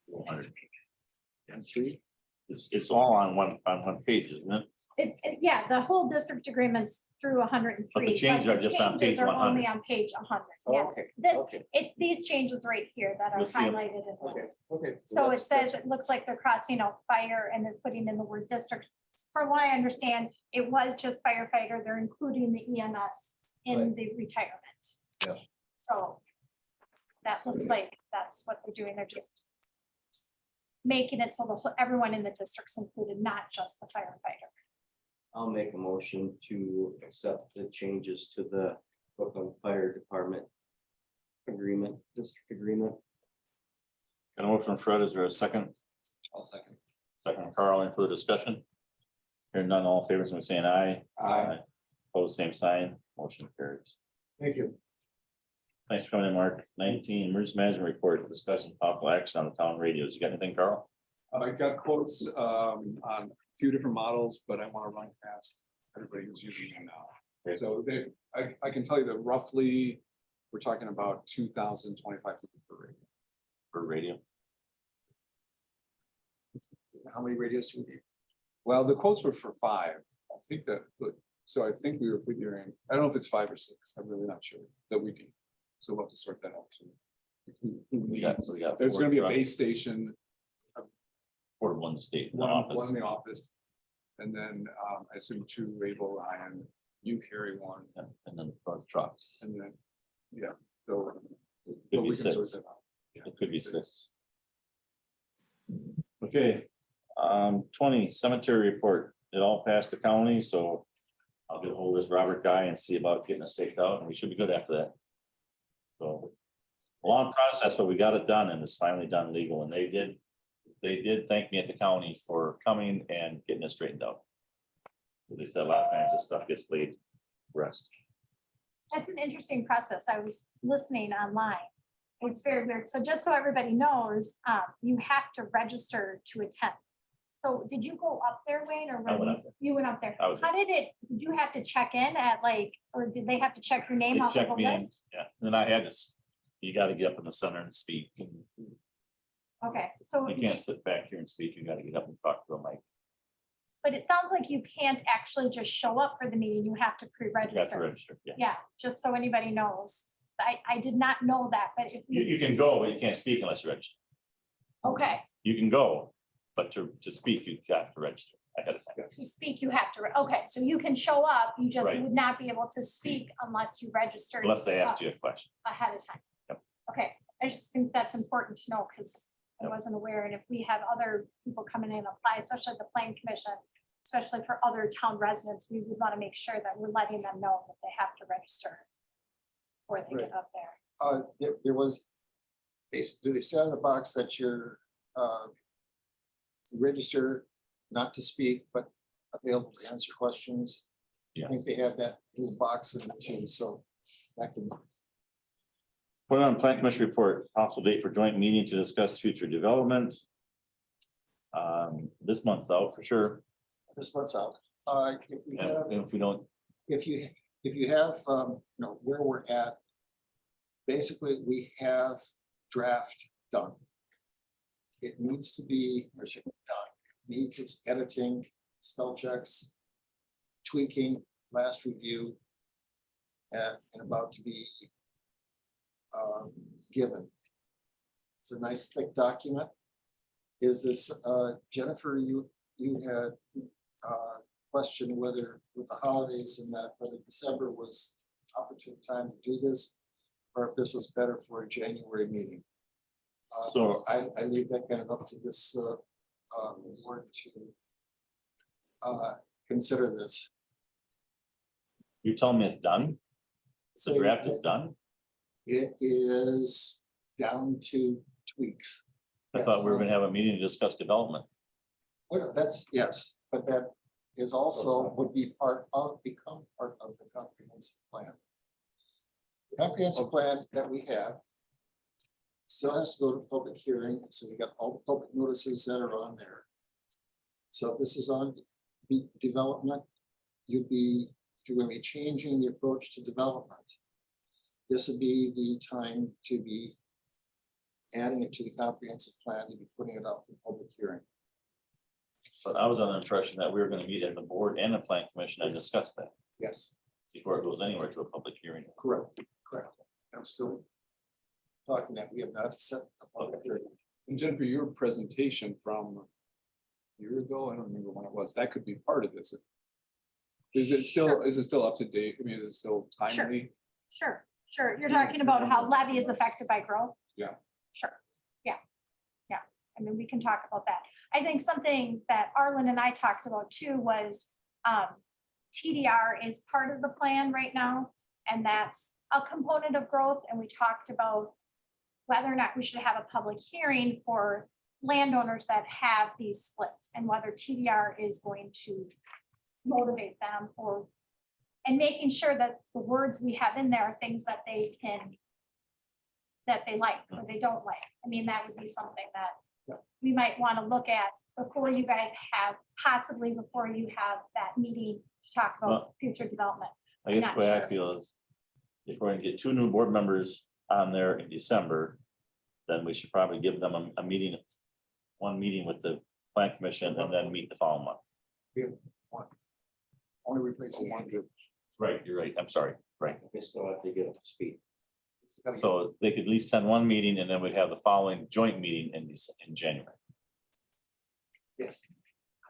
103. it's all on one page, isn't it? Yeah, the whole district agreements through 103. But the changes are the just on changes page are Only 100. on page 100, Oh, yes. okay, This, okay, it's these changes right here that are You'll see 'em. highlighted in okay, red. okay. So it says, it looks like they're crossing out fire and they're putting in the word district. From what I understand, it was just firefighter. They're including the EMS in Right. the retirement. Yes. So that looks like that's what they're doing. They're just making it so everyone in the district's included, not just the firefighter. I'll make a motion to accept the changes to the Brooklyn Fire Department agreement, district agreement. Got a motion from Fred. Is there a second? I'll second. Second, Carl, any further discussion? Hearing none, all in favor, so saying aye. Aye. Opposed, same sign, motion carries. Thank you. Thanks for coming in, Mark. 19, emergency management report, discussing possible action on the town radios. You got anything, Carl? I got quotes on a few different models, but I want to run past everybody who's using them now. Okay. So I can tell you that roughly, we're talking about 2,025 per radio. For radio? How many radios do we need? Well, the quotes were for 5. I think that, so I think we were figuring, I don't know if it's 5 or 6. I'm really not sure that we need. So we'll have to sort that out too. We got There's four gonna be a trucks, base station, portable in the state, one one office. in the office. And then I assume 2 Able Iron, you carry 1, Yeah, and then the trucks. and then, yeah. So. Could but be we can sort 6. that out. Yeah, It could be 6. Okay, 20 cemetery report. It all passed the county, so I'll get hold of this Robert guy and see about getting it staked out, and we should be good after that. So, a long process, but we got it done, and it's finally done legal, and they did thank me at the county for coming and getting it straightened out. Because they said a lot of times this stuff gets laid rest. That's an interesting process. I was listening online. It's very weird. So just so everybody knows, you have to register to attend. So did you go up there, Wayne, or I went when up there. you went up there? I was How did did you have to check in at or did they have to check your name They off of checked the me in, list? yeah, then I had this, you gotta get up in the center and speak, and Okay, so you can't sit back here and speak, you gotta get up and talk to the mic. But it sounds like you can't actually just show up for the meeting. You have to You have to pre-register. register, yeah. Yeah, just so anybody knows. I did not know that, but if You can go, but you can't speak unless you register. okay, You can go, but to speak, you have to register ahead of time. to speak, you have to, okay, so you can show up, you just Right. would not be able to speak unless you registered. Unless they asked you a question. Ahead of time. Yep. Okay, I just think that's important to know because I Yep. wasn't aware, and if we have other people coming in and apply, especially the plan commission, especially for other town residents, we would want to make sure that we're letting them know that they have to register before they get up there. There was, do they say on the box that you're register not to speak, but available to answer questions? I Yes. think they have that little box in it too, so that can, Put on plan commission report, possible date for joint meeting to discuss future development. This month's out for sure. this one's out. If we And have, if we don't, if you have, where we're at, basically, we have draft done. It needs to be, or should be done, needs its editing, spell checks, tweaking, last review, and about to be given. It's a nice thick document. Is this, Jennifer, you had questioned whether with the holidays and that, whether December was opportune time to do this, or if this was better for a January meeting. So- I leave that kind of up to this board to consider this. you tell me it's done, the draft is done. It is down to tweaks. I thought we were gonna have a meeting to discuss development. Well, that's, yes, but that is also, would be become part of the comprehensive plan. The comprehensive plan that we have still has to go to public hearing, so we got all the public notices that are on there. So if this is on development, if you're gonna be changing the approach to development, this would be the time to be adding it to the comprehensive plan, to be putting it out for public hearing. But I was under the impression that we were gonna meet at the board and the plan commission and discuss that Yes, before it goes anywhere to a public hearing. correct. I'm still talking that we have not set a public hearing. And Jennifer, your presentation from a year ago, I don't remember when it was, that could be part of this. Is it still up to date? I mean, is it still timely? Sure. You're talking about how levy is affected by growth? Yeah. Sure. Yeah. I mean, we can talk about that. I think something that Arlen and I talked about too was TDR is part of the plan right now. And that's a component of growth. And we talked about whether or not we should have a public hearing for landowners that have these splits and whether TDR is going to motivate them and making sure that the words we have in there are things that they like or they don't like. I mean, that would be something that we might want to look at before you guys possibly before you have that meeting to talk about future development. I guess Not the way I sure. feel is if we're gonna get 2 new board members on there in December, then we should probably give them a meeting, one meeting with the plan commission and then meet the following month. Only replacing one group. Right, you're right. I'm sorry. Right. We still have to get up to speed. So they could at least send one meeting and then we have the following joint meeting in January. Yes,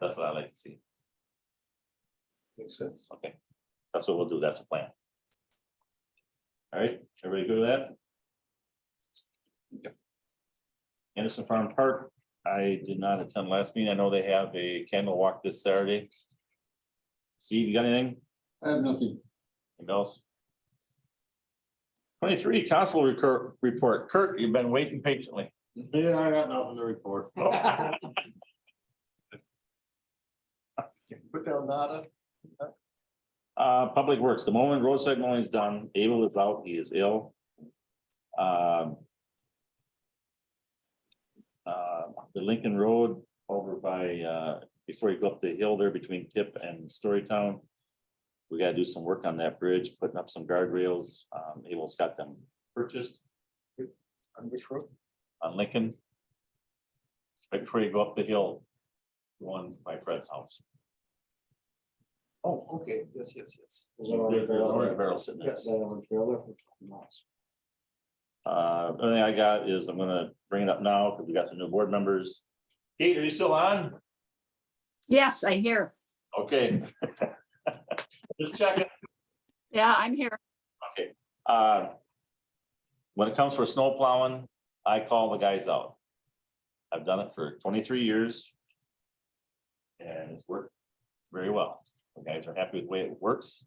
That's what I like to see. makes sense. Okay. That's what we'll do. That's the plan. All right, everybody good with that? Yep. Anderson Farm Park, I did not attend last meeting. I know they have a candle walk this Saturday. Steve, you got anything? I have nothing. Anything else? 23 council report. Kurt, you've been waiting patiently. Yeah, I got nothing to report. Put down nada. Public Works, the moment roadside mowing is done, Abel is out, he is ill. The Lincoln Road over by, before you go up the hill there between Tip and Storytown. We gotta do some work on that bridge, putting up some guardrails. Abel's got them purchased On which road? on Lincoln. Right before you go up the hill, going by Fred's house. Oh, okay, yes, yes, yes. There's an orange barrel Orange there. barrel sitting there. Yes, that orange barrel there. Only thing I got is I'm gonna bring it up now because we got some new board members. Kate, are you still on? Yes, I hear. Okay. Just checking. Yeah, I'm here. Okay. When it comes for snow plowing, I call the guys out. I've done it for 23 years. And it's worked very well. The guys are happy with the way it works.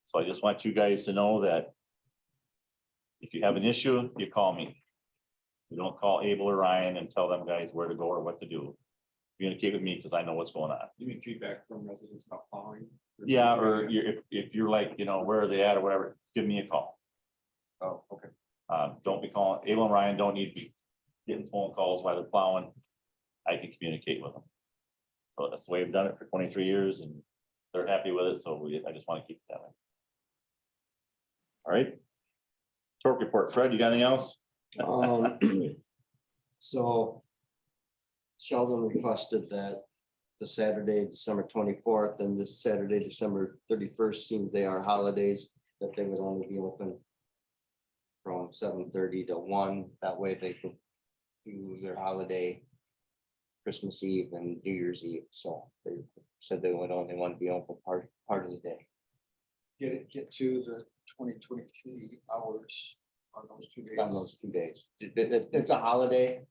So I just want you guys to know that if you have an issue, you call me. You don't call Abel or Ryan and tell them guys where to go or what to do. Communicate with me because I know what's going on. You mean feedback from residents about plowing? Yeah, or if you're like, where are they at or whatever, give me a call. Oh, okay. Don't be calling, Abel and Ryan don't need to be getting phone calls while they're plowing. I can communicate with them. So that's the way we've done it for 23 years and they're happy with it, so I just want to keep it that way. All right. Torque report, Fred, you got anything else? So Sheldon requested that the Saturday, December 24th and this Saturday, December 31st, seems they are holidays, that they would only be open from 7:30 to 1. That way they could do their holiday, Christmas Eve and New Year's Eve. So they said they would only want to be open part of the day. Get to the 2023 hours on those 2 days. On those 2 days. It's a holiday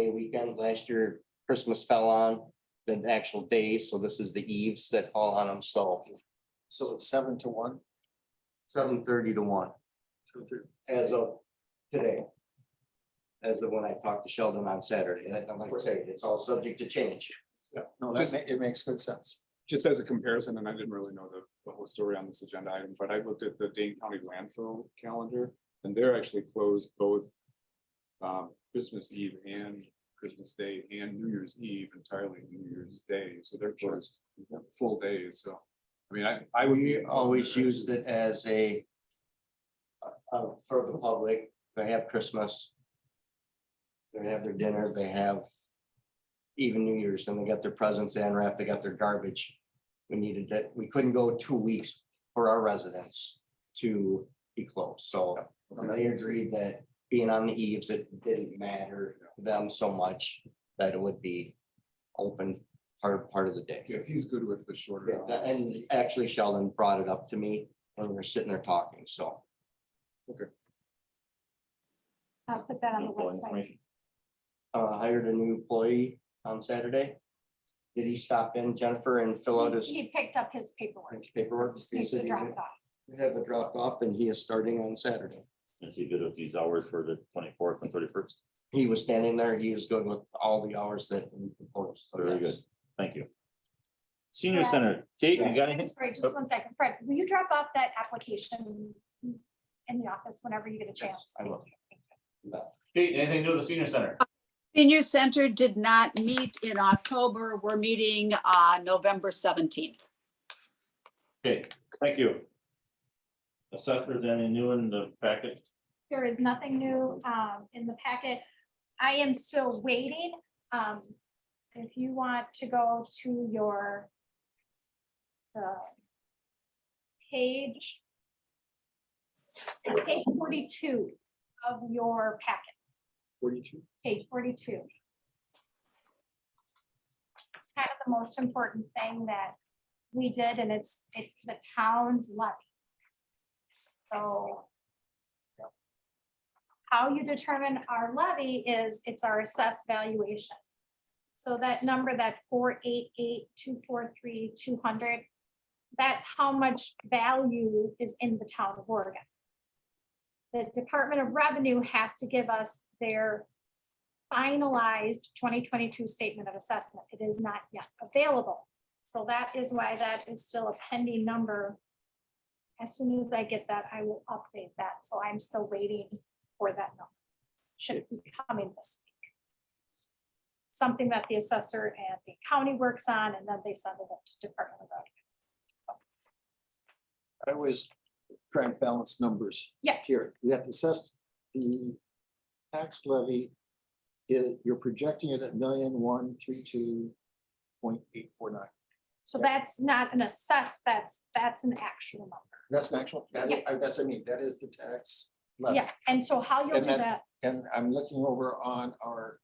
weekend. Last year, Christmas fell on the actual day, so this is the eves that fall on them, so So it's 7 to 1. 7:30 to 1 as of today. As of when I talked to Sheldon on Saturday, and like I say, it's all subject to change. Yeah, no, it makes good sense. Just as a comparison, and I didn't really know the whole story on this agenda item, but I looked at the Dane County landfill calendar, and they're actually closed both Christmas Eve and Christmas Day and New Year's Eve entirely New Year's Day, so they're closed full days, so. I mean, I would. We always used it as a for the public. They have Christmas. They have their dinner, they have even New Year's, and they got their presents unwrapped, they got their garbage. We needed that, we couldn't go 2 weeks for our residents to be closed, so they agreed that being on the eves, it didn't matter to them so much that it would be open part of the day. Yeah, he's good with the shorter. Yeah, and actually Sheldon brought it up to me when we were sitting there talking, so. I'll put that on the website. Hired a new employee on Saturday. Did he stop in, Jennifer, and fill out his He picked up his paperwork. paperwork? Just needs to drop it off. Have it dropped off and he is starting on Saturday. Is he good with these hours for the 24th and 31st? He was standing there. He is good with all the hours that we proposed. So, Very yes. good. Thank you. Senior Yeah. Center, Kate, you got anything? Sorry, just 1 second. Fred, will you drop off that application in the office whenever you get a chance? I will. Kate, anything new at the Senior Center? Senior Center did not meet in October. We're meeting on November 17th. Okay, thank you. Assessors, any new in the packet? There is nothing new in the packet. I am still waiting. If you want to go to your page 42 of your packet. 42. Page 42. It's kind of the most important thing that we did, and it's the town's levy. So how you determine our levy is it's our assessed valuation. So that number, that 488,243,200, that's how much value is in the town of Oregon. The Department of Revenue has to give us their finalized 2022 statement of assessment. It is not yet available. So that is why that is still a pending number. As soon as I get that, I will update that. So I'm still waiting for that number. Should be coming this week. Something that the assessor and the county works on, and then they send it up to Department of Revenue. I always try and balance numbers. Yeah. Here, we have to assess the tax levy. You're projecting it at 1,132,849. So that's not an assess, that's an actual number. That's an actual, that is, that's what I mean, that is the tax levy. Yeah, and so how you'll And do then- that, And I'm looking over on our.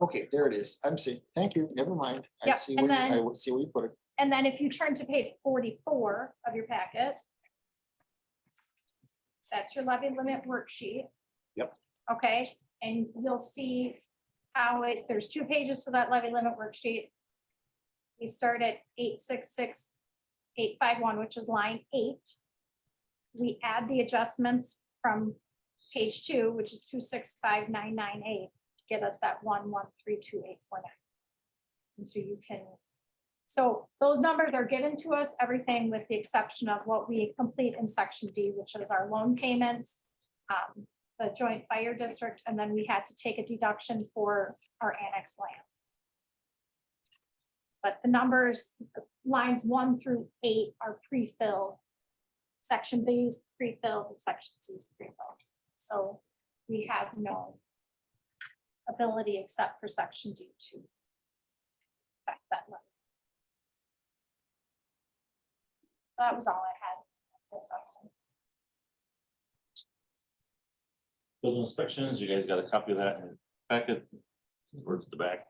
Okay, there it is. I'm seeing, thank you, never mind. I Yep, see and where, then- I see where you put it. and then if you turn to page 44 of your packet. That's your levy limit worksheet. Yep. Okay, and you'll see how there's 2 pages to that levy limit worksheet. We start at 866,851, which is line 8. We add the adjustments from page 2, which is 265,998, to get us that 1132849. And so you can, so those numbers are given to us, everything with the exception of what we complete in section D, which is our loan payments, the joint fire district, and then we had to take a deduction for our annex land. But the numbers, lines 1 through 8 are pre-filled. Section B is pre-filled and section C is pre-filled. So we have no ability except for section D to affect that level. That was all I had. This lesson. Building inspections, you guys got a copy of that in the packet? Where's the back?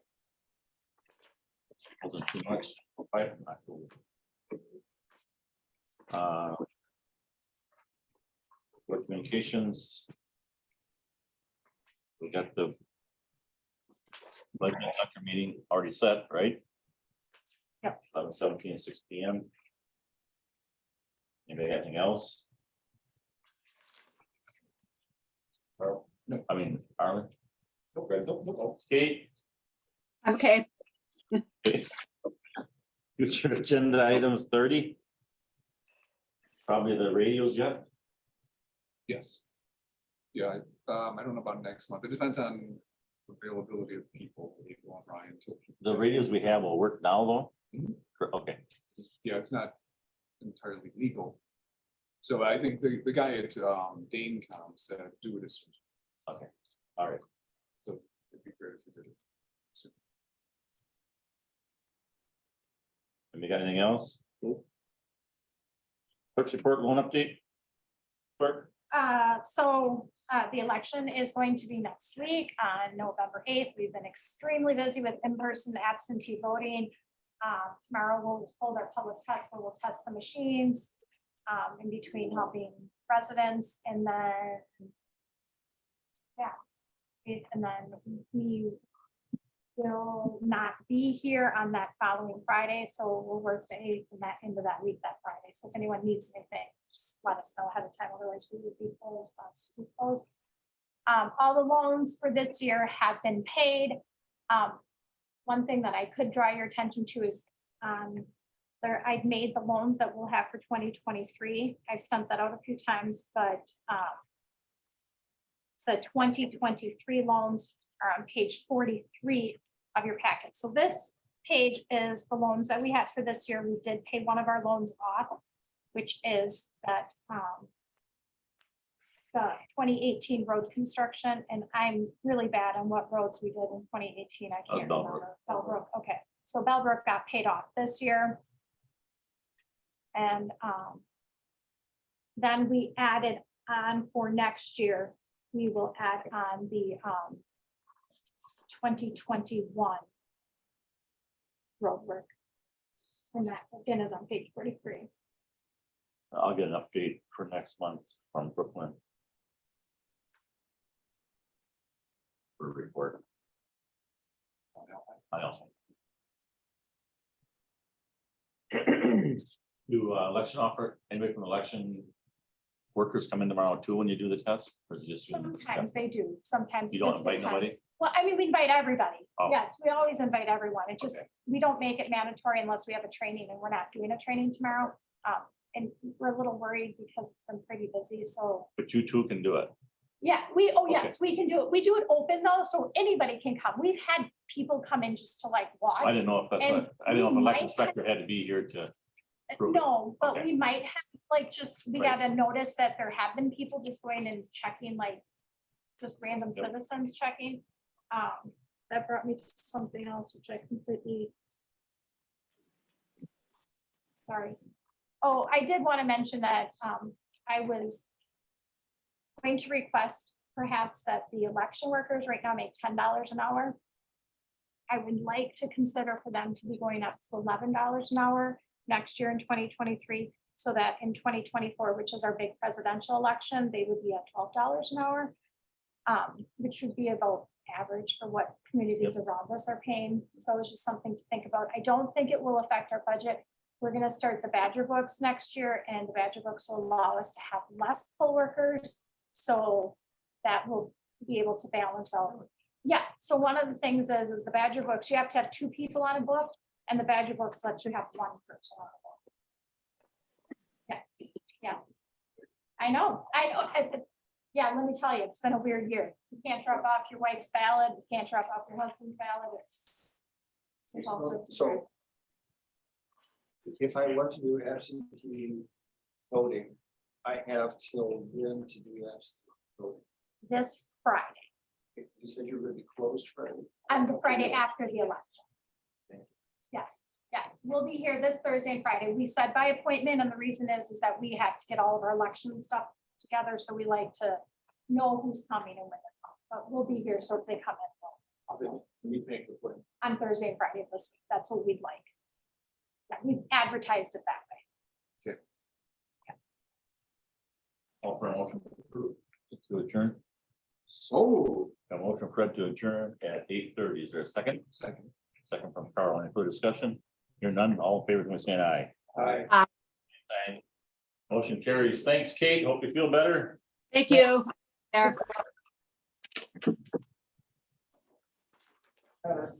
Wasn't too much. Right, not cool. Board communications. We got the budget director meeting already set, right? Yep. 11:17, 6 p.m. Anybody got anything else? Or, no, I mean, Arlen? Okay, Kate? Okay, Future agenda items 30. Probably the radios yet. Yes. Yeah, I don't know about next month. It depends on availability of people, on Ryan too. The radios we have will work now though? Mhm. Okay, Yeah, it's not entirely legal. So I think the guy at Dane Com said do it as soon. all right. So it'd be great if we did it. Have we got anything else? Clerk's report, loan update? Clerk? The election is going to be next week on November 8th. We've been extremely busy with in-person absentee voting. Tomorrow we'll hold our public test where we'll test the machines in between helping residents, and then and then we will not be here on that following Friday, so we'll work the 8th and that into that week, that Friday. So if anyone needs anything, just let us know ahead of time, otherwise we would be closed. All the loans for this year have been paid. One thing that I could draw your attention to is I've made the loans that we'll have for 2023. I've sent that out a few times, but the 2023 loans are on page 43 of your packet. So this page is the loans that we had for this year. We did pay one of our loans off, which is that the 2018 road construction, and I'm really bad on what roads we did in 2018. I can't Bellbrook. remember. Bellbrook, okay. So Bellbrook got paid off this year. And then we added on for next year, we will add on the 2021 road work. And that again is on page 43. I'll get an update for next month from Brooklyn. For report. I also. Do election offer, anybody from election workers come in tomorrow too when you do the test? Or is it just? Sometimes they do, sometimes. You it don't just invite nobody? depends. Well, I mean, we invite everybody. Oh. Yes, we always invite everyone. It just, Okay. we don't make it mandatory unless we have a training, and we're not doing a training tomorrow. And we're a little worried because it's been pretty busy, so. But you two can do it. Yeah, yes, we can do it. We do it open though, so anybody can come. We've had people come in just to like watch. I didn't know if that's, And I didn't know if we election might inspector had to be here to. prove it. No, but Okay. we might have, like, just, we Right. got a notice that there have been people just going and checking, like, just random Yep. citizens checking. that brought me to something else, which I completely. Sorry. Oh, I did want to mention that I was going to request perhaps that the election workers right now make $10 an hour. I would like to consider for them to be going up to $11 an hour next year in 2023, so that in 2024, which is our big presidential election, they would be at $12 an hour, which would be about average for what communities around us are paying. So it's just something to think about. I don't think it will affect our budget. We're going to start the Badger books next year, and the Badger books will allow us to have less poll workers. So that will be able to balance out. Yeah, so one of the things is the Badger books, you have to have 2 people on a book, and the Badger books let you have 1 person on a book. Yeah. I know. Yeah, let me tell you, it's been a weird year. You can't drop off your wife's ballot, you can't drop off your husband's ballot, there's all sorts of. So- weird- If I want to do absentee voting, I have till when to do absentee voting? This Friday, You said you were going to be closed Friday? and the Friday after the election. Thank you. Yes, we'll be here this Thursday and Friday. We said by appointment, and the reason is that we have to get all of our election stuff together, so we like to know who's coming and when they're coming. But we'll be here, so if they come in, we'll- You make the point. on Thursday and Friday this week, that's what we'd like. Yeah, we've advertised it that way. All for a motion to adjourn. So. A motion for Fred to adjourn at 8:30. Is there a second? Second. Second from Carl. Any further discussion? Hear none. All in favor, can we say an aye? Aye. Aye. Motion carries. Thanks, Kate. Hope you feel better. Thank you. There. Better.